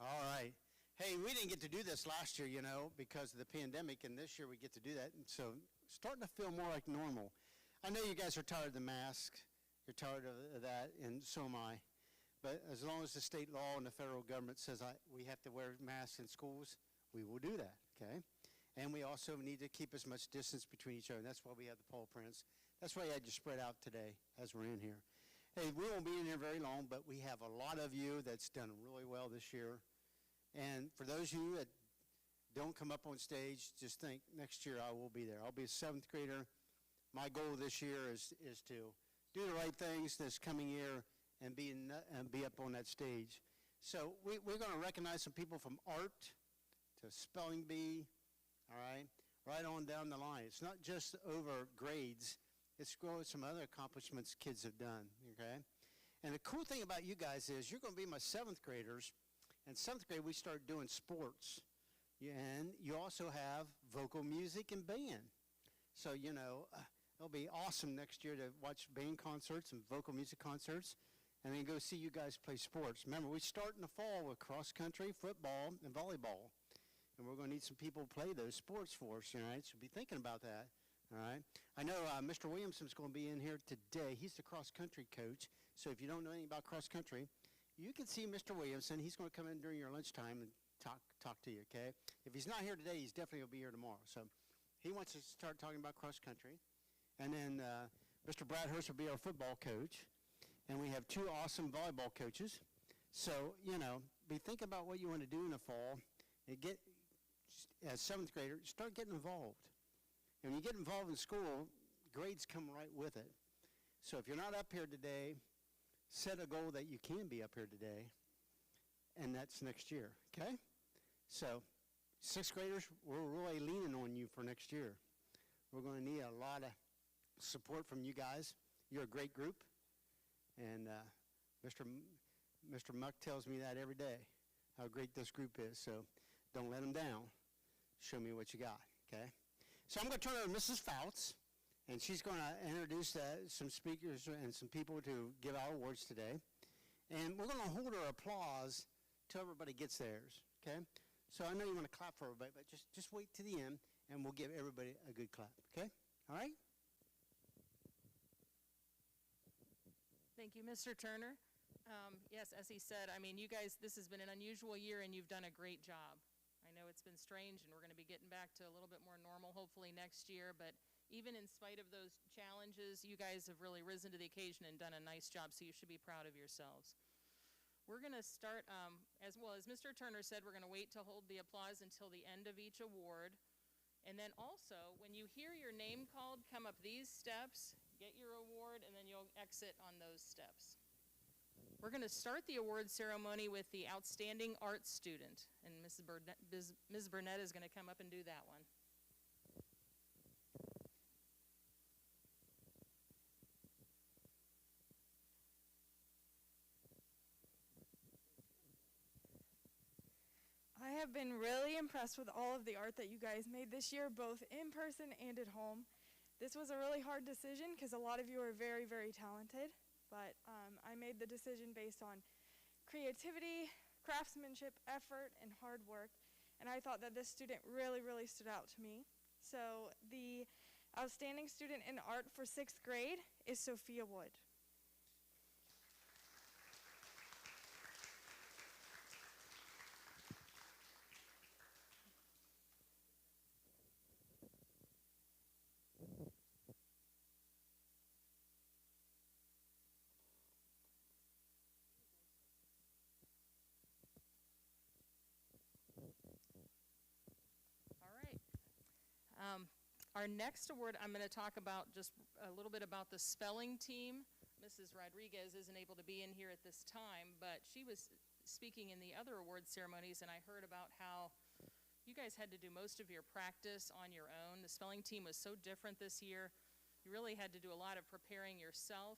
All right. Hey, we didn't get to do this last year, because of the pandemic, and this year we get to do that. And so starting to feel more like normal. I know you guys are tired of the mask. You're tired of that, and so am I. But as long as the state law and the federal government says we have to wear masks in schools, we will do that, okay? And we also need to keep as much distance between each other. And that's why we have the paw prints. That's why I had you spread out today as we're in here. Hey, we won't be in here very long, but we have a lot of you that's done really well this year. And for those of you that don't come up on stage, just think next year I will be there. I'll be a 7th grader. My goal this year is to do the right things this coming year and be up on that stage. So we're going to recognize some people from art to spelling bee, all right on down the line. It's not just over grades. It's some other accomplishments kids have done, okay? And the cool thing about you guys is you're going to be my 7th graders. In 7th grade, we start doing sports. And you also have vocal music and band. So, it'll be awesome next year to watch band concerts and vocal music concerts and then go see you guys play sports. Remember, we start in the fall with cross country, football, and volleyball. And we're going to need some people to play those sports for us, all right? So be thinking about that, all right? I know Mr. Williamson's going to be in here today. He's the cross-country coach. So if you don't know anything about cross-country, you can see Mr. Williamson. He's going to come in during your lunchtime and talk to you, okay? If he's not here today, he's definitely going to be here tomorrow. So he wants to start talking about cross-country. And then Mr. Brad Hurst will be our football coach. And we have 2 awesome volleyball coaches. So, be thinking about what you want to do in the fall and as 7th grader, start getting involved. And when you get involved in school, grades come right with it. So if you're not up here today, set a goal that you can be up here today, and that's next year, okay? So 6th graders, we're really leaning on you for next year. We're going to need a lot of support from you guys. You're a great group, and Mr. Muck tells me that every day, how great this group is. So don't let them down. Show me what you got, okay? So I'm going to turn over to Mrs. Fouts, and she's going to introduce some speakers and some people to give out awards today. And we're going to hold our applause till everybody gets theirs, okay? So I know you want to clap for everybody, but just wait to the end, and we'll give everybody a good clap, okay? All right? Thank you, Mr. Turner. Yes, as he said, you guys, this has been an unusual year, and you've done a great job. I know it's been strange, and we're going to be getting back to a little bit more normal, hopefully, next year. But even in spite of those challenges, you guys have really risen to the occasion and done a nice job, so you should be proud of yourselves. We're going to start, as well as Mr. Turner said, we're going to wait to hold the applause until the end of each award. And then also, when you hear your name called, come up these steps, get your award, and then you'll exit on those steps. We're going to start the award ceremony with the Outstanding Art Student, and Ms. Burnett is going to come up and do that one. I have been really impressed with all of the art that you guys made this year, both in person and at home. This was a really hard decision because a lot of you are very, very talented, but I made the decision based on creativity, craftsmanship, effort, and hard work, and I thought that this student really, really stood out to me. So the outstanding student in art for 6th grade is Sophia Wood. Our next award, I'm going to talk about just a little bit about the spelling team. Mrs. Rodriguez isn't able to be in here at this time, but she was speaking in the other award ceremonies, and I heard about how you guys had to do most of your practice on your own. The spelling team was so different this year. You really had to do a lot of preparing yourself.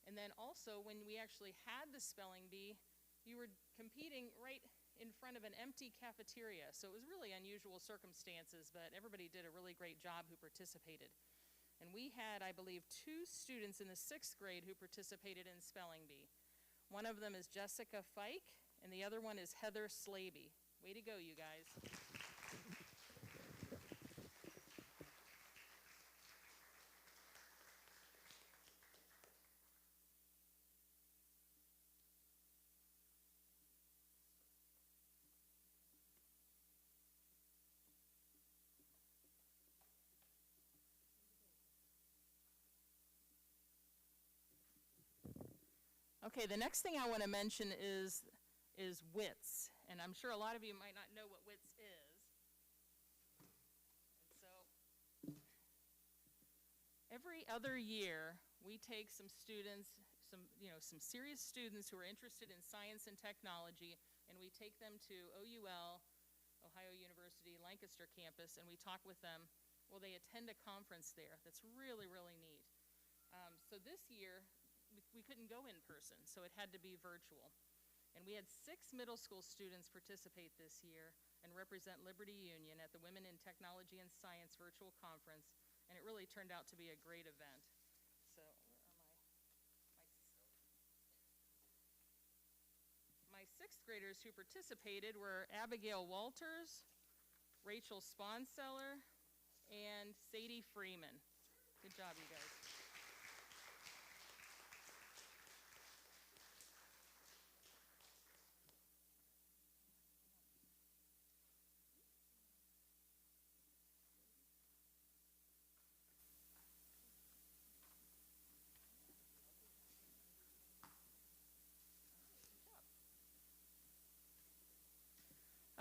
And then also, when we actually had the spelling bee, you were competing right in front of an empty cafeteria. So it was really unusual circumstances, but everybody did a really great job who participated. And we had, I believe, 2 students in the 6th grade who participated in spelling bee. One of them is Jessica Fike, and the other one is Heather Slaby. Way to go, you guys. Okay, the next thing I want to mention is WITS, and I'm sure a lot of you might not know what WITS is. And so, every other year, we take some students, some serious students who are interested in science and technology, and we take them to OUL, Ohio University, Lancaster campus, and we talk with them. Well, they attend a conference there. That's really, really neat. So this year, we couldn't go in person, so it had to be virtual. And we had 6 middle school students participate this year and represent Liberty Union at the Women in Technology and Science virtual conference, and it really turned out to be a great event. So, my 6th graders who participated were Abigail Walters, Rachel Sponseller, and Sadie Freeman. Good job, you guys.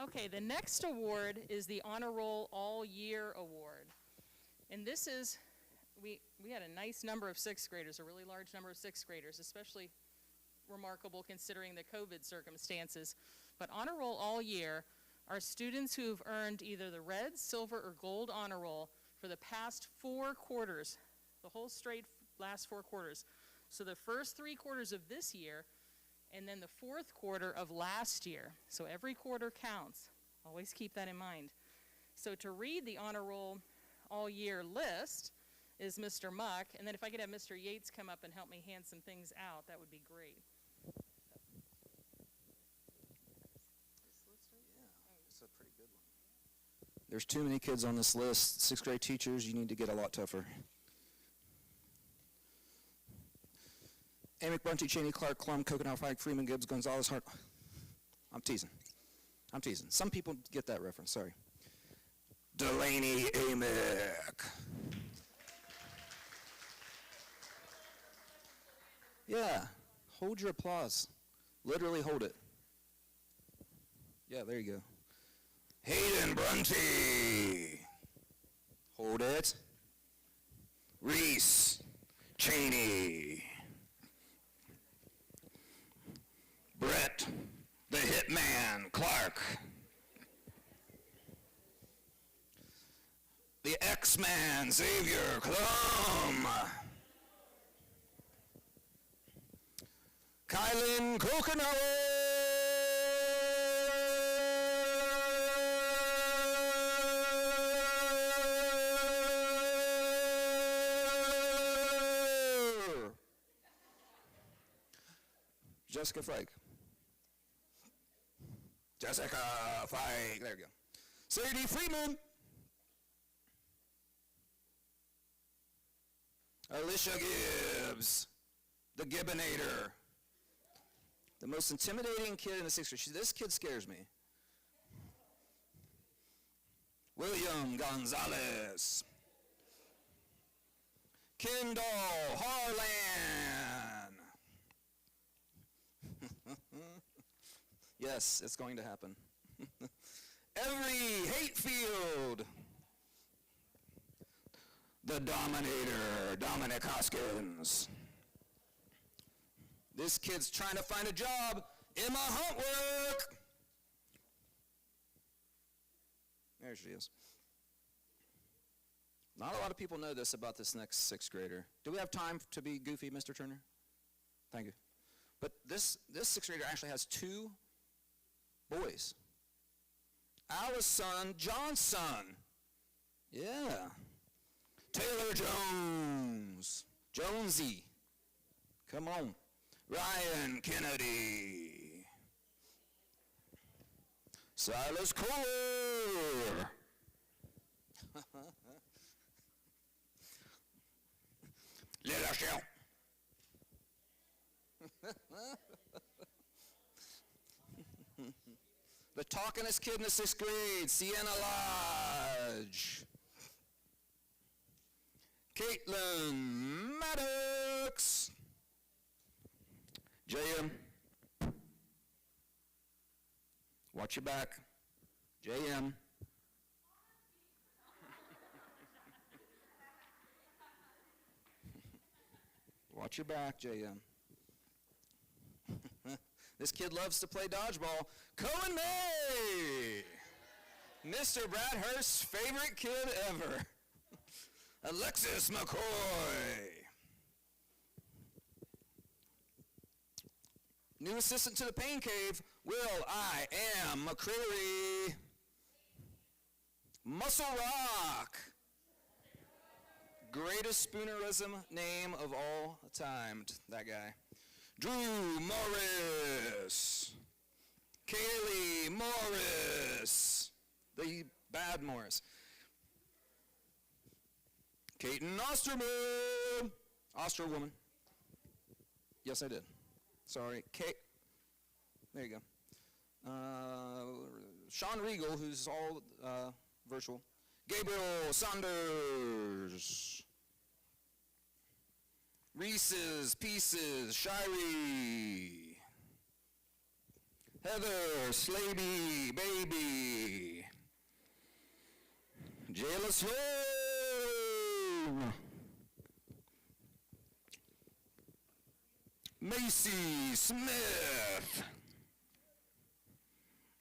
Okay, the next award is the Honor Roll All Year Award. And this is, we had a nice number of 6th graders, a really large number of 6th graders, especially remarkable considering the COVID circumstances. But Honor Roll All Year are students who've earned either the red, silver, or gold honor roll for the past 4 quarters, the whole straight last 4 quarters. So the first 3 quarters of this year, and then the 4th quarter of last year. So every quarter counts. Always keep that in mind. So to read the Honor Roll All Year list is Mr. Muck, and then if I could have Mr. Yates come up and help me hand some things out, that would be great. It's a pretty good one. There's too many kids on this list. 6th grade teachers, you need to get a lot tougher. Amick, Bunty, Cheney, Clark, Klum, Coconut, Fike, Freeman, Gibbs, Gonzalez, Hart. I'm teasing. Some people get that reference, sorry. Delaney Amick. Yeah, hold your applause. Literally hold it. Yeah, there you go. Hayden Brunty. Hold it. Reese Cheney. Brett, the Hitman, Clark. The X-Man, Xavier, Klum. Kylan Coconut. Jessica Fike. Jessica Fike. There we go. Sadie Freeman. Alicia Gibbs. The Gibbinator. The most intimidating kid in the 6th grade. This kid scares me. William Gonzalez. Kendall Harlan. Yes, it's going to happen. Every Hatefield. the Dominator, Dominic Hoskins. This kid's trying to find a job. Emma Huntwork. There she is. Not a lot of people know this about this next sixth grader. Do we have time to be goofy, Mr. Turner? Thank you. But this sixth grader actually has two boys. Allison Johnson. Yeah. Taylor Jones. Jonesy. Come on. Ryan Kennedy. Silas Kohler. Little Shell. The talkingest kid in the sixth grade, Sienna Lodge. Caitlin Maddox. JM. Watch your back. JM. Watch your back, JM. This kid loves to play dodgeball. Cohen May! Mr. Brad Hurst's favorite kid ever. Alexis McCoy. New assistant to the Pain Cave, Will I Am McCreary. Muscle Rock. Greatest spoonerism name of all time, that guy. Drew Morris. Kaylee Morris. The bad Morris. Kaiten Osterman. Osterwoman. Yes, I did. Sorry. There you go. Sean Regal, who's all virtual. Gabriel Saunders. Reese's Pieces, Shirey. Heather Slaby, Baby. Jayla Sloan. Macy Smith.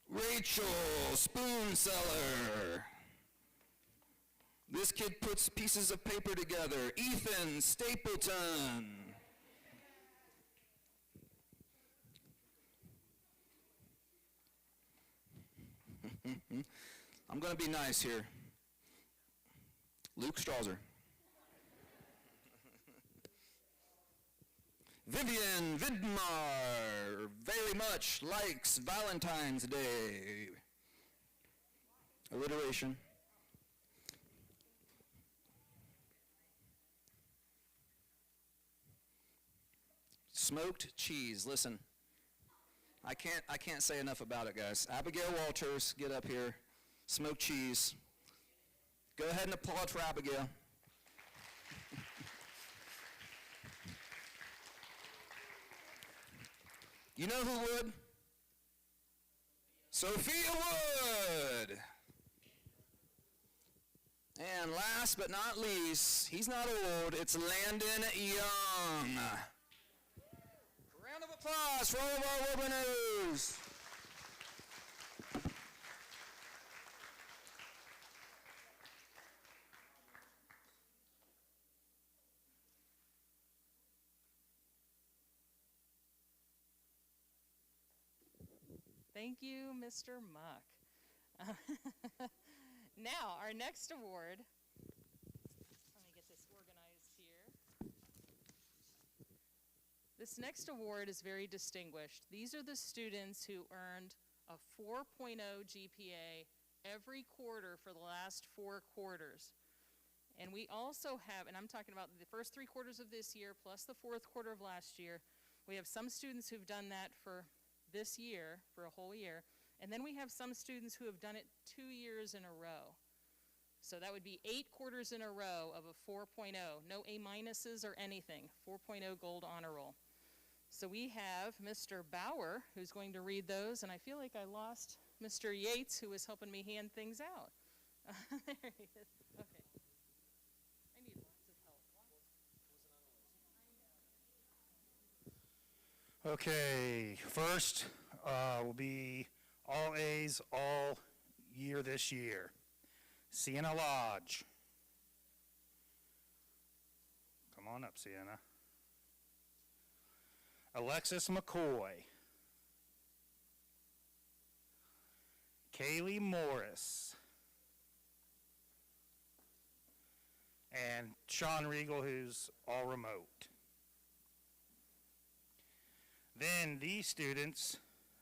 Rachel Spoonseller. This kid puts pieces of paper together. Ethan Stapleton. I'm going to be nice here. Luke Strauser. Vivian Vidmar very much likes Valentine's Day. Alliteration. Smoked cheese. Listen, I can't say enough about it, guys. Abigail Walters, get up here. Smoked cheese. Go ahead and applaud for Abigail. You know who would? Sophia Wood. And last but not least, he's not old, it's Landon Young. Round of applause for all of our award winners. Thank you, Mr. Muck. Now, our next award, let me get this organized here. This next award is very distinguished. These are the students who earned a 4.0 GPA every quarter for the last 4 quarters. And we also have, and I'm talking about the first 3 quarters of this year plus the 4th quarter of last year, we have some students who've done that for this year, for a whole year, and then we have some students who have done it 2 years in a row. So that would be 8 quarters in a row of a 4.0, no A minuses or anything, 4.0 gold honor roll. So we have Mr. Bauer, who's going to read those, and I feel like I lost Mr. Yates, who was helping me hand things out. There he is. Okay. I need Okay, first will be all A's all year this year. Sienna Lodge. Come on up, Sienna. Alexis McCoy. Kaylee Morris. And Sean Regal, who's all remote. Then these students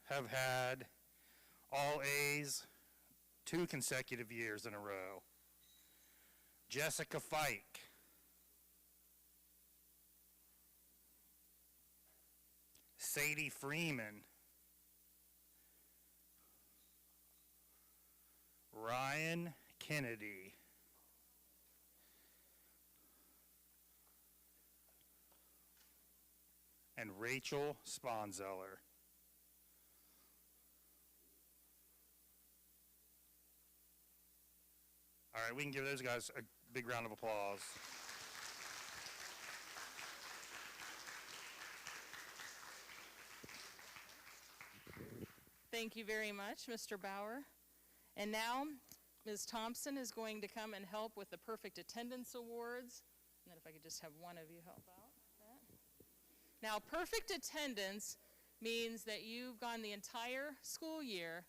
have had all A's 2 consecutive years in a row. Jessica Fike. Sadie Freeman. Ryan Kennedy. And Rachel Sponzeller. All right, we can give those guys a big round of applause. Thank you very much, Mr. Bauer. And now, Ms. Thompson is going to come and help with the Perfect Attendance Awards. And then if I could just have one of you help out with that. Now, perfect attendance means that you've gone the entire school year,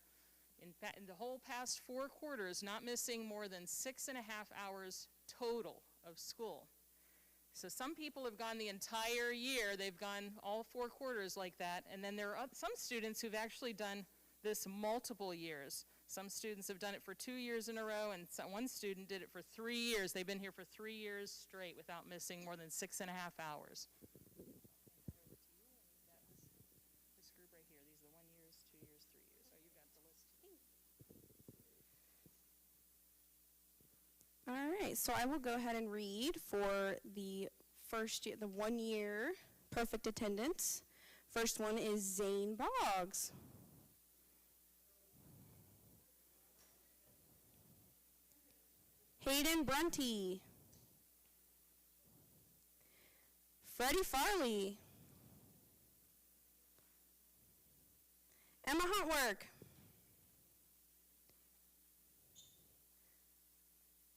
in the whole past 4 quarters, not missing more than 6.5 hours total of school. So some people have gone the entire year, they've gone all 4 quarters like that, and then there are some students who've actually done this multiple years. Some students have done it for 2 years in a row, and one student did it for 3 years. They've been here for 3 years straight without missing more than 6.5 hours. This group right here, these are the 1 years, 2 years, 3 years. Oh, you've got the list. All right, so I will go ahead and read for the first year, the 1 year perfect attendance. First one is Zane Boggs. Hayden Brunty. Freddie Farley. Emma Huntwork.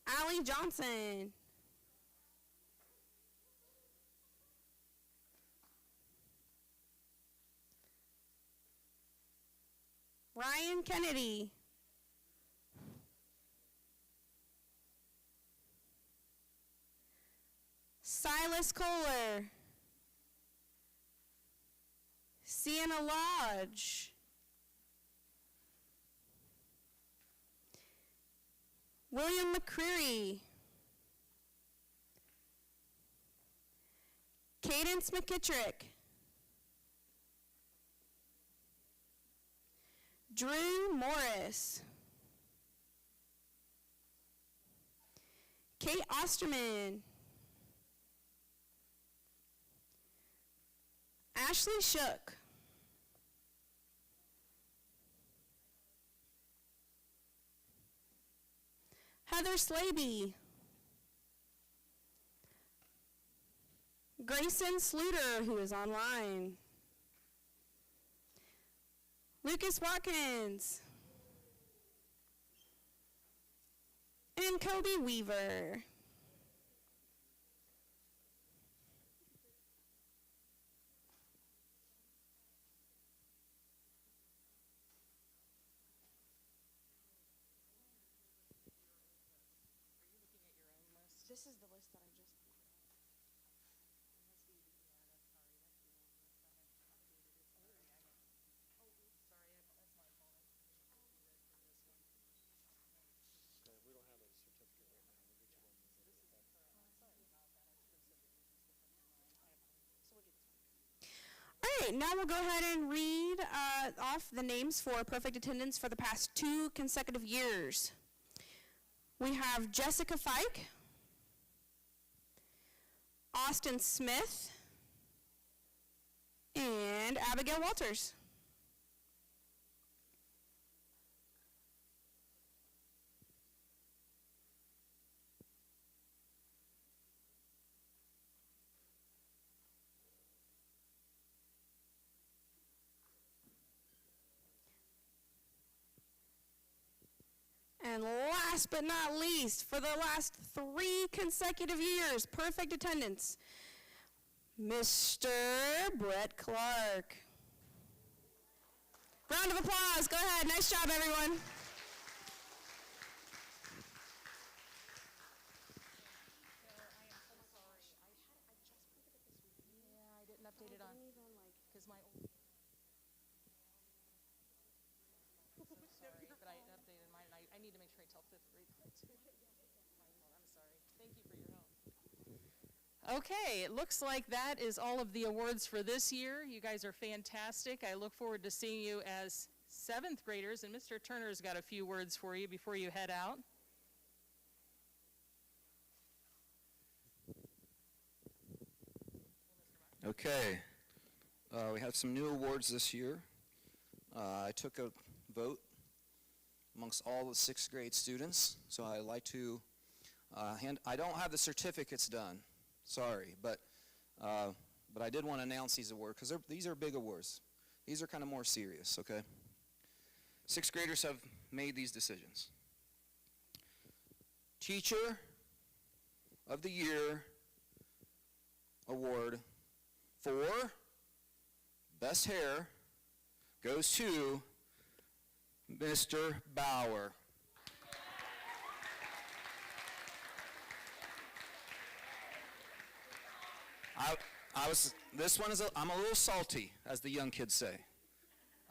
Allie Johnson. Ryan Kennedy. Silas Kohler. Sienna Lodge. William McCreary. Cadence McKittrick. Drew Morris. Kate Osterman. Ashley Shook. Heather Slaby. Grayson Sluter, who is online. Lucas Watkins. And Kobe Weaver. This is the list that I just put out. All right, now we'll go ahead and read off the names for perfect attendance for the past 2 consecutive years. We have Jessica Fike, Austin Smith, and Abigail Walters. And last but not least, for the last 3 consecutive years, perfect attendance, Mr. Brett Clark. Round of applause. Go ahead. Nice job, everyone. Okay, it looks like that is all of the awards for this year. You guys are fantastic. I look forward to seeing you as 7th graders, and Mr. Turner's got a few words for you before you head out. Okay, we have some new awards this year. I took a vote amongst all the 6th grade students, so I'd like to I don't have the certificates done, sorry, but I did want to announce these awards because these are big awards. These are kind of more serious, okay? 6th graders have made these decisions. Teacher of the Year award for best hair goes to Mr. Bauer. I'm a little salty, as the young kids say.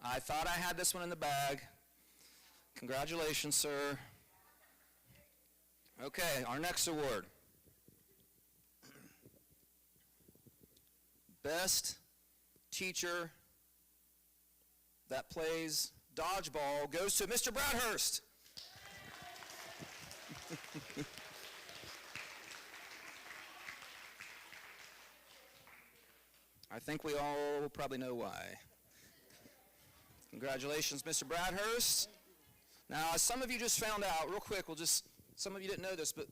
I thought I had this one in the bag. Congratulations, sir. Okay, our next award. Best teacher that plays dodgeball goes to Mr. Bradhurst. I think we all probably know why. Congratulations, Mr. Bradhurst. Now, as some of you just found out, real quick, some of you didn't know this, but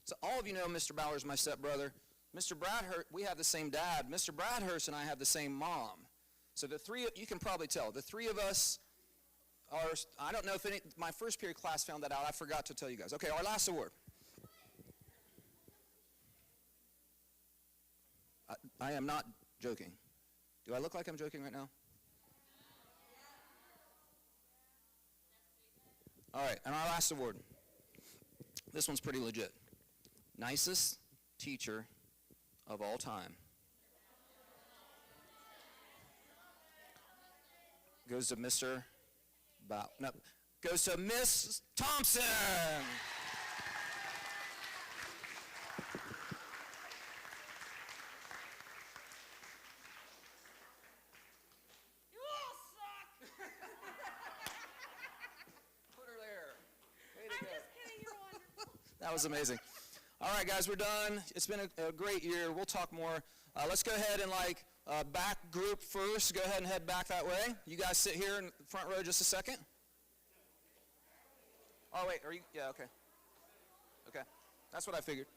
so all of you know Mr. Bauer's my stepbrother. Mr. Bradhurst, we have the same dad. Mr. Bradhurst and I have the same mom. So you can probably tell, the 3 of us are, I don't know if my first period class found that out. I forgot to tell you guys. Okay, our last award. I am not joking. Do I look like I'm joking right now? All right, and our last award. This one's pretty legit. Nicest teacher of all time. Goes to Mr. Goes to Miss Thompson. That was amazing. All right, guys, we're done. It's been a great year. We'll talk more. Let's go ahead and back group first. Go ahead and head back that way. You guys sit here in the front row just a second. Oh, wait, are you? Yeah, okay. Okay, that's what I figured.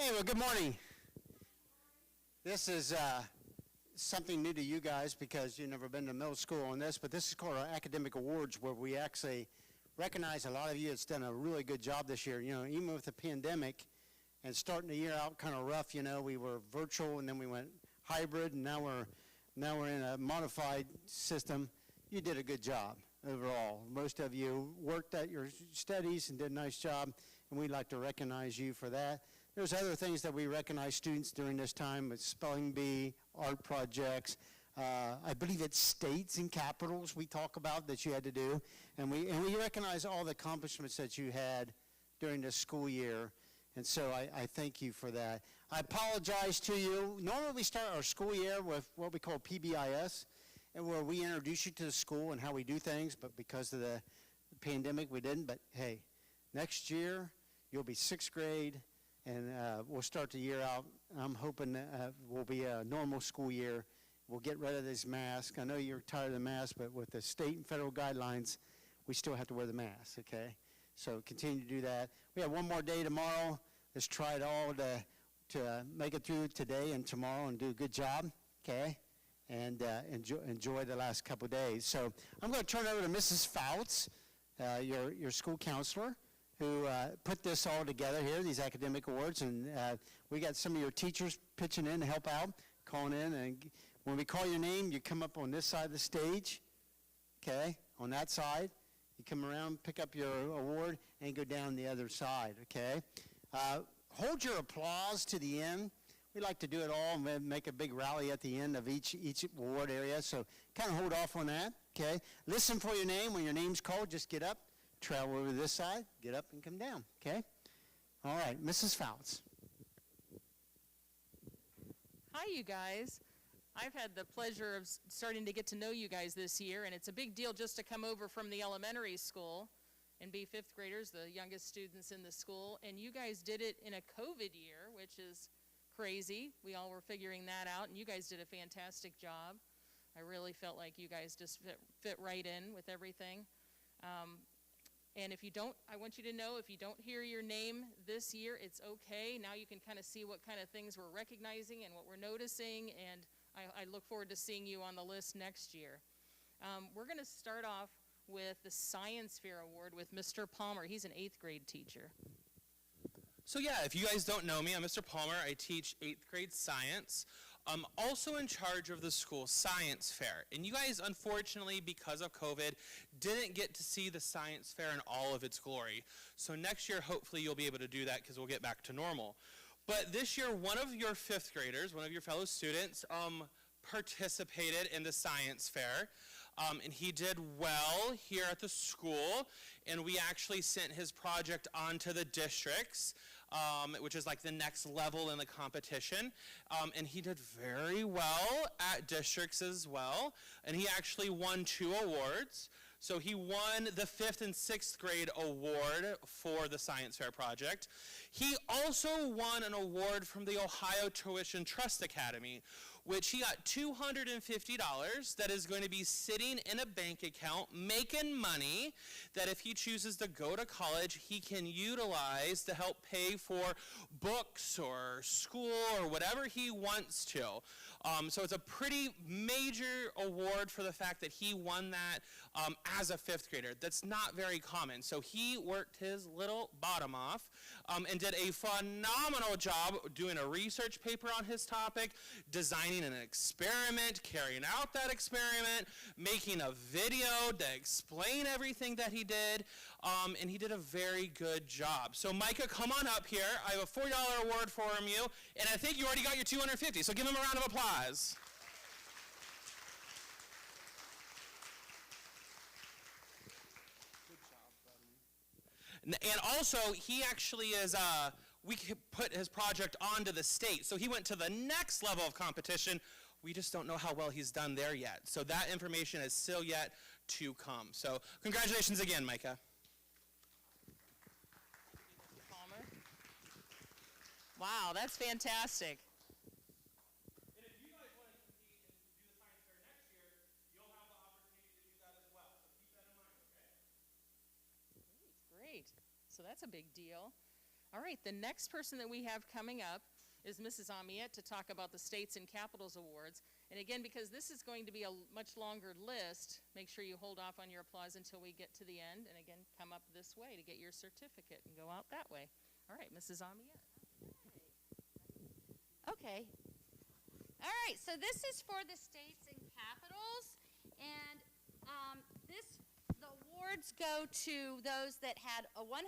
Hey, well, good morning. This is something new to you guys because you've never been to middle school on this, but this is called our academic awards, where we actually recognize a lot of you that's done a really good job this year. You know, even with the pandemic and starting the year out kind of rough, you know, we were virtual and then we went hybrid, and now we're in a modified system. You did a good job overall. Most of you worked at your studies and did a nice job, and we'd like to recognize you for that. There's other things that we recognize students during this time, with spelling bee, art projects. I believe it's states and capitals we talk about that you had to do. And we recognize all the accomplishments that you had during the school year. And so I thank you for that. I apologize to you. Normally we start our school year with what we call PBIS, and where we introduce you to the school and how we do things, but because of the pandemic we didn't. But hey, next year you'll be sixth grade, and we'll start the year out. I'm hoping we'll be a normal school year. We'll get rid of this mask. I know you're tired of the mask, but with the state and federal guidelines, we still have to wear the mask, okay? So continue to do that. We have one more day tomorrow. Let's try it all to make it through today and tomorrow and do a good job, okay? And enjoy the last couple of days. So I'm going to turn it over to Mrs. Fouts, your school counselor, who put this all together here, these academic awards. And we got some of your teachers pitching in to help out, calling in. And when we call your name, you come up on this side of the stage, okay, on that side. You come around, pick up your award, and go down the other side, okay? Hold your applause to the end. We like to do it all and make a big rally at the end of each award area, so kind of hold off on that, okay? Listen for your name. When your name's called, just get up, travel over to this side, get up and come down, okay? All right, Mrs. Fouts. Hi, you guys. I've had the pleasure of starting to get to know you guys this year, and it's a big deal just to come over from the elementary school and be fifth graders, the youngest students in the school. And you guys did it in a COVID year, which is crazy. We all were figuring that out, and you guys did a fantastic job. I really felt like you guys just fit right in with everything. And if you don't, I want you to know, if you don't hear your name this year, it's okay. Now you can kind of see what kind of things we're recognizing and what we're noticing, and I look forward to seeing you on the list next year. We're going to start off with the Science Fair Award with Mr. Palmer. He's an 8th grade teacher. So yeah, if you guys don't know me, I'm Mr. Palmer. I teach 8th grade science. I'm also in charge of the school science fair. And you guys, unfortunately, because of COVID, didn't get to see the science fair in all of its glory. So next year, hopefully, you'll be able to do that because we'll get back to normal. But this year, one of your 5th graders, one of your fellow students, participated in the science fair. And he did well here at the school. And we actually sent his project on to the districts, which is like the next level in the competition. And he did very well at districts as well. And he actually won 2 awards. So he won the 5th and 6th grade award for the Science Fair project. He also won an award from the Ohio Tuition Trust Academy, which he got $250 that is going to be sitting in a bank account making money that if he chooses to go to college, he can utilize to help pay for books or school or whatever he wants to. So it's a pretty major award for the fact that he won that as a 5th grader. That's not very common. So he worked his little bottom off and did a phenomenal job doing a research paper on his topic, designing an experiment, carrying out that experiment, making a video to explain everything that he did, and he did a very good job. So Micah, come on up here. I have a $40 award for you, and I think you already got your $250, so give him a round of applause. And also, he actually is, we put his project onto the state. So he went to the next level of competition. We just don't know how well he's done there yet. So that information is still yet to come. So congratulations again, Micah. Palmer. Wow, that's fantastic. And if you guys want to compete and do the science fair next year, you'll have the opportunity to do that as well. So keep that in mind, okay? Great. So that's a big deal. All right, the next person that we have coming up is Mrs. Amiette to talk about the States and Capitals Awards. And again, because this is going to be a much longer list, make sure you hold off on your applause until we get to the end. And again, come up this way to get your certificate and go out that way. All right, Mrs. Amiette. Okay. All right, so this is for the states and capitals, and the awards go to those that had a 100%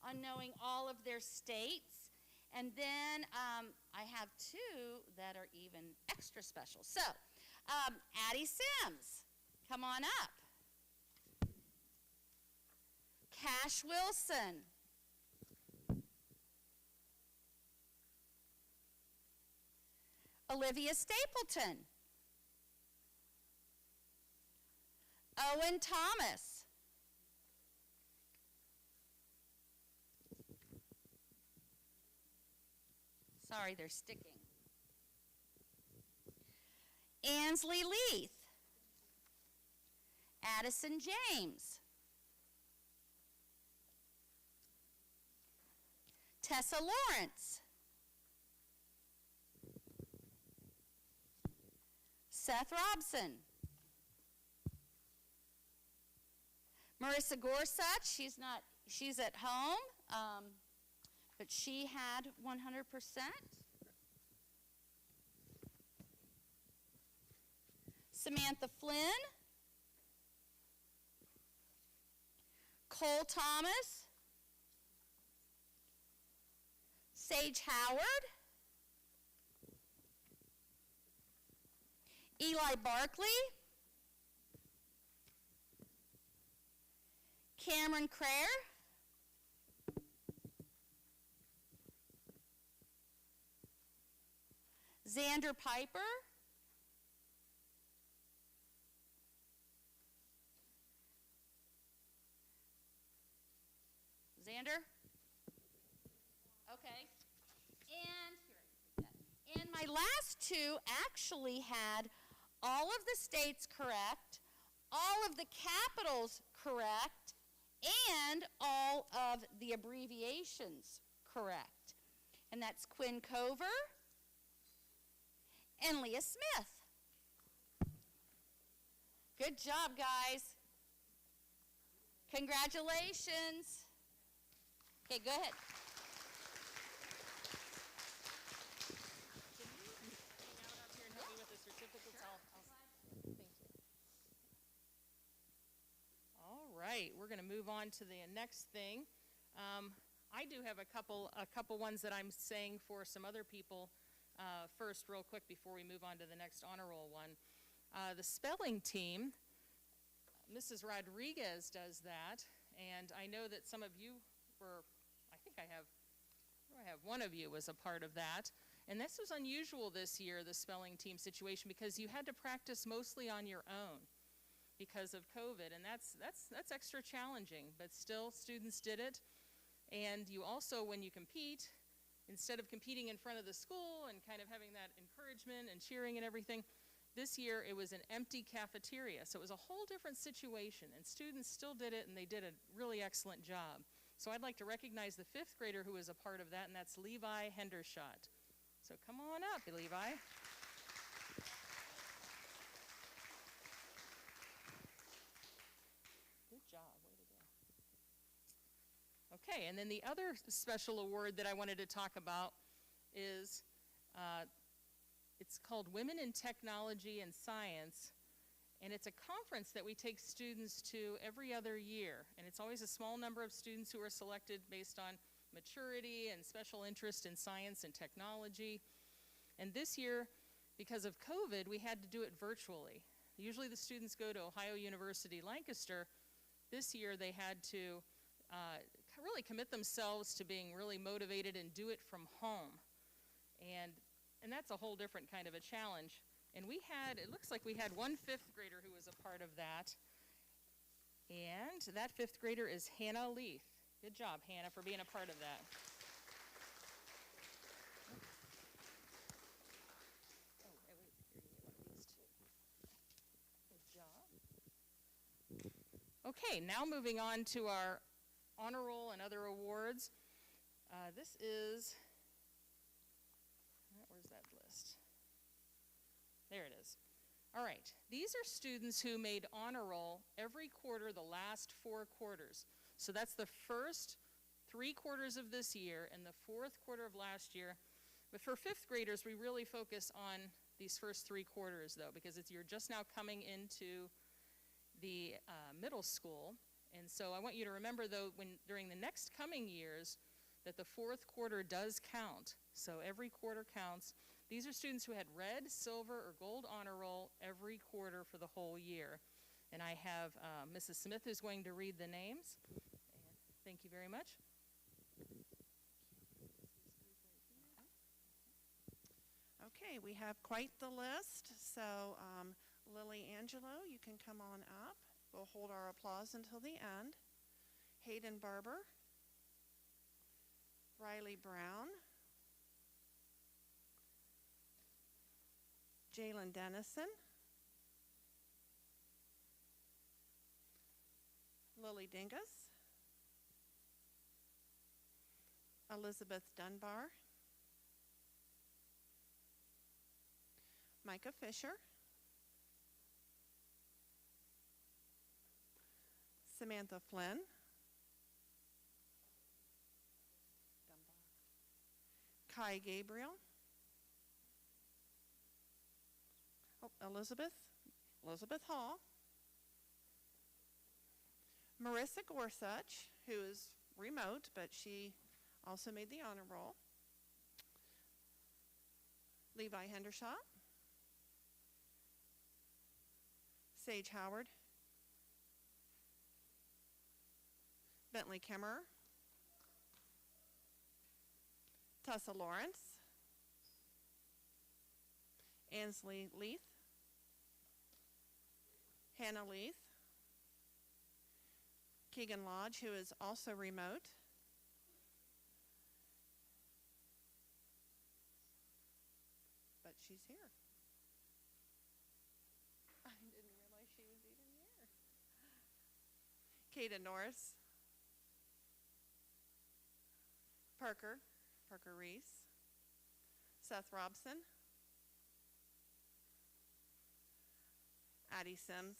on knowing all of their states, and then I have two that are even extra special. So, Addie Sims, come on up. Cash Wilson. Olivia Stapleton. Owen Thomas. Sorry, they're sticking. Ansley Leith. Addison James. Tessa Lawrence. Seth Robson. Marissa Gorsuch, she's at home, but she had 100%. Samantha Flynn. Cole Thomas. Sage Howard. Eli Barkley. Cameron Crair. Xander Piper. Xander? Okay. And my last two actually had all of the states correct, all of the capitals correct, and all of the abbreviations correct. And that's Quinn Cover and Leah Smith. Good job, guys. Congratulations. Okay, go ahead. All right, we're going to move on to the next thing. I do have a couple ones that I'm saying for some other people first, real quick, before we move on to the next honor roll one. The spelling team, Mrs. Rodriguez does that, and I know that some of you were, I think I have one of you was a part of that. And this was unusual this year, the spelling team situation, because you had to practice mostly on your own because of COVID, and that's extra challenging, but still students did it. And you also, when you compete, instead of competing in front of the school and kind of having that encouragement and cheering and everything, this year it was an empty cafeteria, so it was a whole different situation, and students still did it, and they did a really excellent job. So I'd like to recognize the fifth grader who was a part of that, and that's Levi Hendershot. So come on up, Levi. Good job, way to go. Okay, and then the other special award that I wanted to talk about is, it's called Women in Technology and Science, and it's a conference that we take students to every other year, and it's always a small number of students who are selected based on maturity and special interest in science and technology. And this year, because of COVID, we had to do it virtually. Usually the students go to Ohio University Lancaster. This year they had to really commit themselves to being really motivated and do it from home. And that's a whole different kind of a challenge. And it looks like we had one fifth grader who was a part of that. And that fifth grader is Hannah Leith. Good job, Hannah, for being a part of that. Oh, wait, here, you get one of these too. Good job. Okay, now moving on to our honor roll and other awards. This is, where's that list? There it is. All right, these are students who made honor roll every quarter the last 4 quarters. So that's the first 3 quarters of this year and the 4th quarter of last year. But for 5th graders, we really focus on these first 3 quarters, though, because you're just now coming into the middle school. And so I want you to remember, though, during the next coming years, that the 4th quarter does count. So every quarter counts. These are students who had red, silver, or gold honor roll every quarter for the whole year. And I have Mrs. Smith who's going to read the names. Thank you very much. Okay, we have quite the list. So Lily Angelo, you can come on up. We'll hold our applause until the end. Hayden Barber, Riley Brown, Jalen Dennison, Lily Dingus, Elizabeth Dunbar, Micah Fisher, Samantha Flynn, Kai Gabriel, Elizabeth Hall, Marissa Gorsuch, who is remote, but she also made the honor roll, Levi Hendershot, Sage Howard, Bentley Kemmerer, Tessa Lawrence, Ansley Leith, Hannah Leith, Keegan Lodge, who is also remote, but she's here. I didn't realize she was even here. Kata Norris, Parker Reese, Seth Robson, Addie Sims,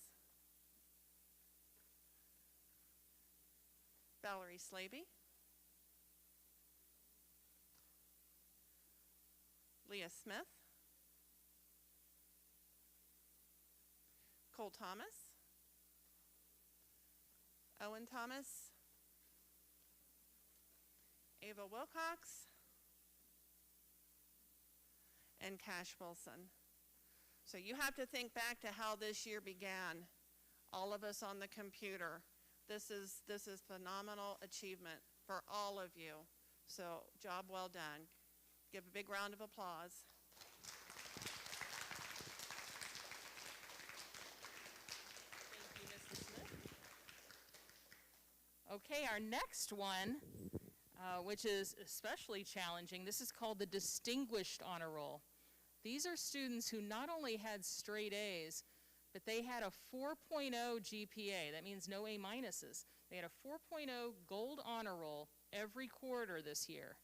Valerie Slaby, Leah Smith, Cole Thomas, Owen Thomas, Ava Wilcox, and Cash Wilson. So you have to think back to how this year began. All of us on the computer. This is phenomenal achievement for all of you. So job well done. Give a big round of applause. Thank you, Mrs. Smith. Okay, our next one, which is especially challenging, this is called the Distinguished Honor Roll. These are students who not only had straight A's, but they had a 4.0 GPA. That means no A minuses. They had a 4.0 gold honor roll every quarter this year.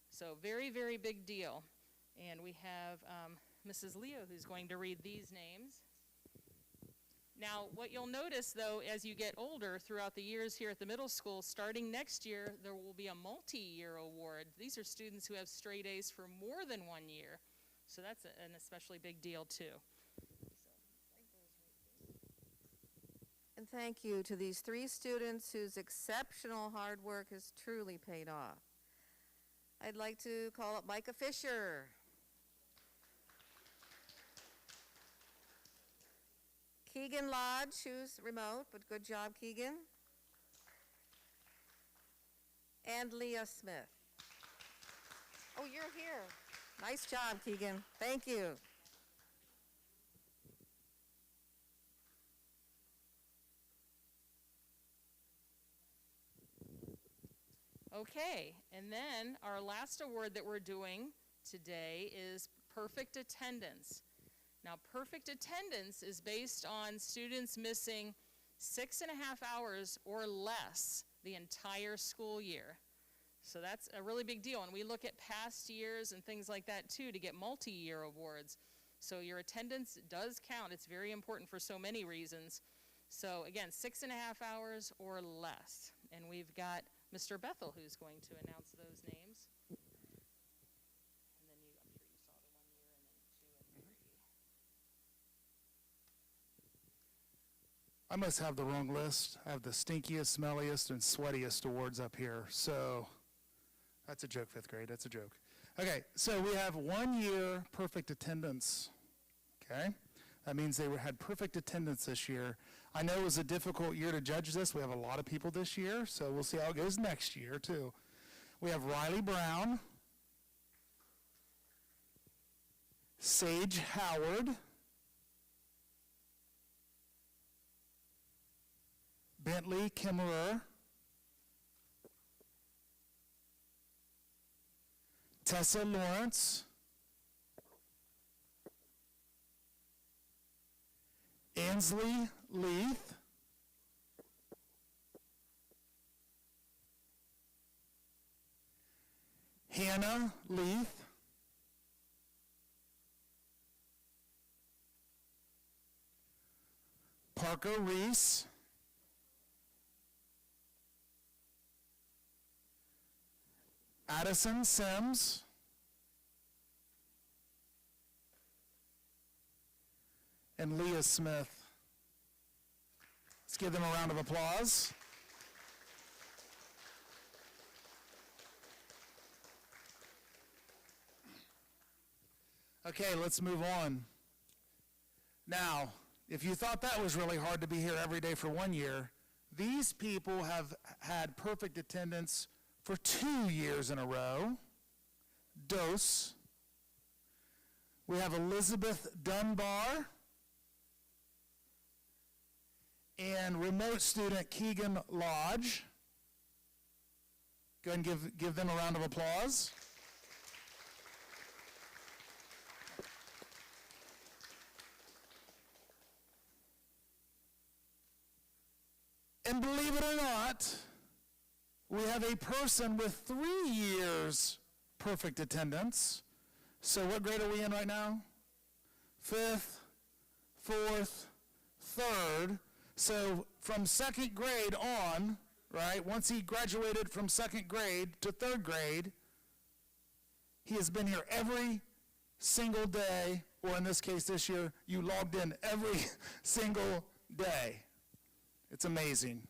So very, very big deal. And we have Mrs. Leo who's going to read these names. Now, what you'll notice, though, as you get older throughout the years here at the middle school, starting next year, there will be a multi-year award. These are students who have straight A's for more than 1 year. So that's an especially big deal, too. And thank you to these 3 students whose exceptional hard work has truly paid off. I'd like to call up Micah Fisher. Keegan Lodge, who's remote, but good job, Keegan. And Leah Smith. Oh, you're here. Nice job, Keegan. Thank you. Okay, and then our last award that we're doing today is perfect attendance. Now, perfect attendance is based on students missing 6.5 hours or less the entire school year. So that's a really big deal. And we look at past years and things like that too to get multi-year awards. So your attendance does count. It's very important for so many reasons. So again, 6.5 hours or less. And we've got Mr. Bethel who's going to announce those names. And then I'm sure you saw the 1 year and then 2 and 3. I must have the wrong list. I have the stinkiest, smelliest, and sweatiest awards up here. So that's a joke, 5th grade. That's a joke. Okay, so we have 1 year perfect attendance. Okay, that means they had perfect attendance this year. I know it was a difficult year to judge this. We have a lot of people this year, so we'll see how it goes next year, too. We have Riley Brown, Sage Howard, Bentley Kimmerer, Tessa Lawrence, Ansley Leith, Hannah Leith, Parker Reese, Addison Sims, and Leah Smith. Let's give them a round of applause. Okay, let's move on. Now, if you thought that was really hard to be here every day for 1 year, these people have had perfect attendance for 2 years in a row. Dose. We have Elizabeth Dunbar and remote student Keegan Lodge. Go ahead and give them a round of applause. And believe it or not, we have a person with 3 years perfect attendance. So what grade are we in right now? 5th, 4th, 3rd. So from 2nd grade on, right, once he graduated from 2nd grade to 3rd grade, he has been here every single day, or in this case this year, you logged in every single day. It's amazing.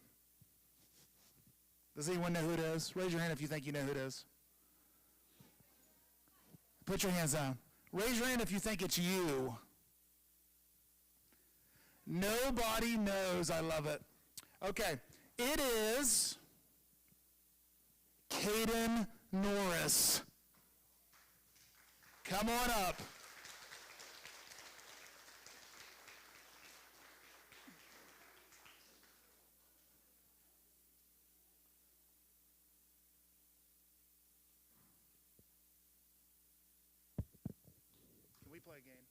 Does anyone know who it is? Raise your hand if you think you know who it is. Put your hands down. Raise your hand if you think it's you. Nobody knows. I love it. Okay. It is Caden Norris. Come on up. Play a game.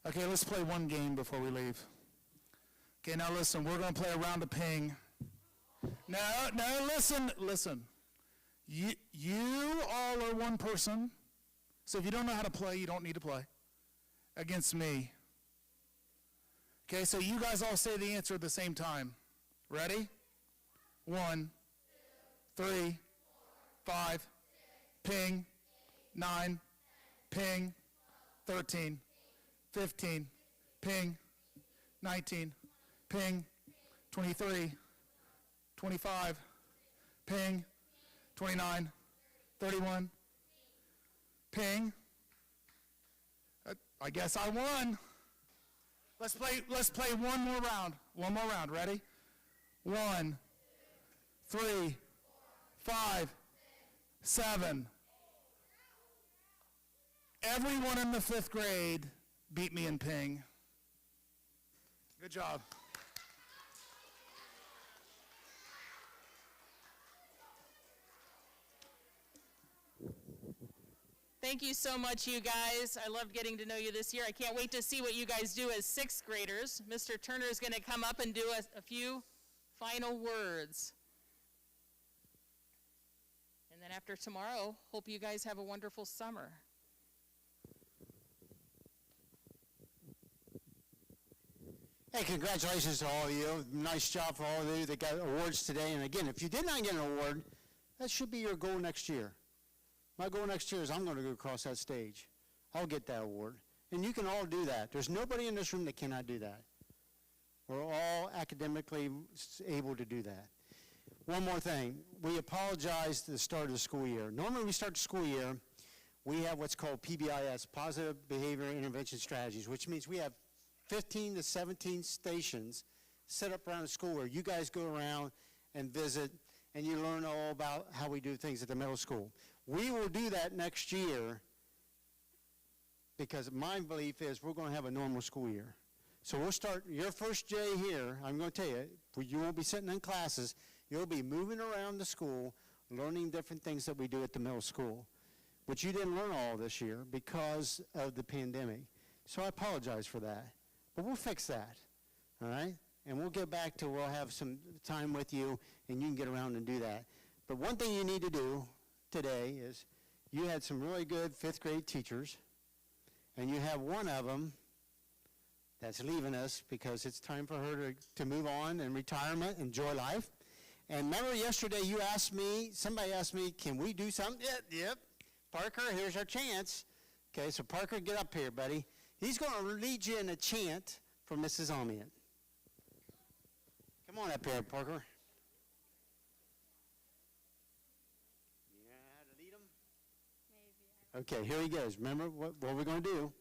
Okay, let's play one game before we leave. Okay, now listen, we're going to play a round of ping. No, listen. You all are one person, so if you don't know how to play, you don't need to play against me. Okay, so you guys all say the answer at the same time. Ready? 1, 3, 5, ping, 9, ping, 13, 15, ping, 19, ping, 23, 25, ping, 29, 31, ping. I guess I won. Let's play one more round. One more round. Ready? 1, 3, 5, 7. Everyone in the 5th grade beat me in ping. Good job. Thank you so much, you guys. I loved getting to know you this year. I can't wait to see what you guys do as 6th graders. Mr. Turner is going to come up and do a few final words. then after tomorrow, hope you guys have a wonderful summer. Hey, congratulations to all of you. Nice job for all of you that got awards today. And again, if you did not get an award, that should be your goal next year. My goal next year is I'm going to go across that stage. I'll get that award. And you can all do that. There's nobody in this room that cannot do that. We're all academically able to do that. One more thing. We apologize at the start of the school year. Normally we start the school year, we have what's called PBIS, Positive Behavior Intervention Strategies, which means we have 15 to 17 stations set up around the school where you guys go around and visit and you learn all about how we do things at the middle school. We will do that next year because my belief is we're going to have a normal school year. So we'll start your first day here. I'm going to tell you, you won't be sitting in classes. You'll be moving around the school, learning different things that we do at the middle school. But you didn't learn all this year because of the pandemic. So I apologize for that. But we'll fix that, all right? And we'll get back to we'll have some time with you, and you can get around and do that. But one thing you need to do today is you had some really good fifth grade teachers, and you have one of them that's leaving us because it's time for her to move on in retirement, enjoy life. And remember yesterday you asked me, somebody asked me, can we do something? Yep. Parker, here's our chance. Okay, so Parker, get up here, buddy. He's going to lead you in a chant for Mrs. Amiat. Come on up here, Parker. You know how to lead him? Okay, here he goes. Remember what we're going to do.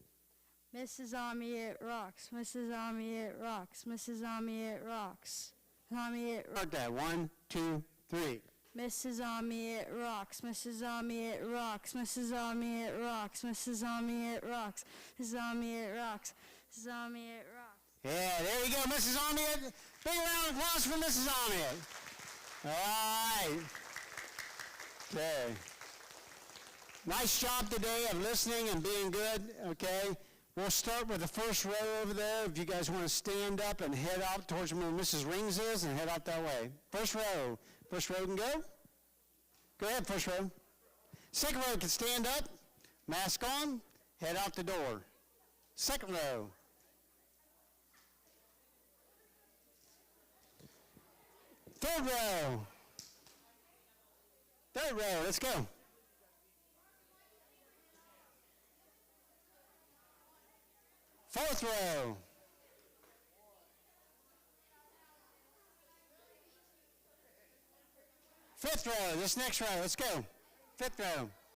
Mrs. Amiat rocks. Mrs. Amiat rocks. Mrs. Amiat rocks. Amiat Start that. 1, 2, 3. Mrs. Amiat rocks. Mrs. Amiat rocks. Mrs. Amiat rocks. Mrs. Amiat rocks. Mrs. Amiat rocks. Mrs. Amiat rocks. Yeah, there you go, Mrs. Amiat. Big round of applause for Mrs. Amiat. All right. Okay. Nice job today of listening and being good, okay? We'll start with the first row over there. If you guys want to stand up and head out towards where Mrs. Rings is and head out that way. First row. First row can go. Go ahead, first row. Second row can stand up, mask on, head out the door. Second row. Third row. Third row, let's go. Fourth row. Fifth row, this next row, let's go. Fifth row.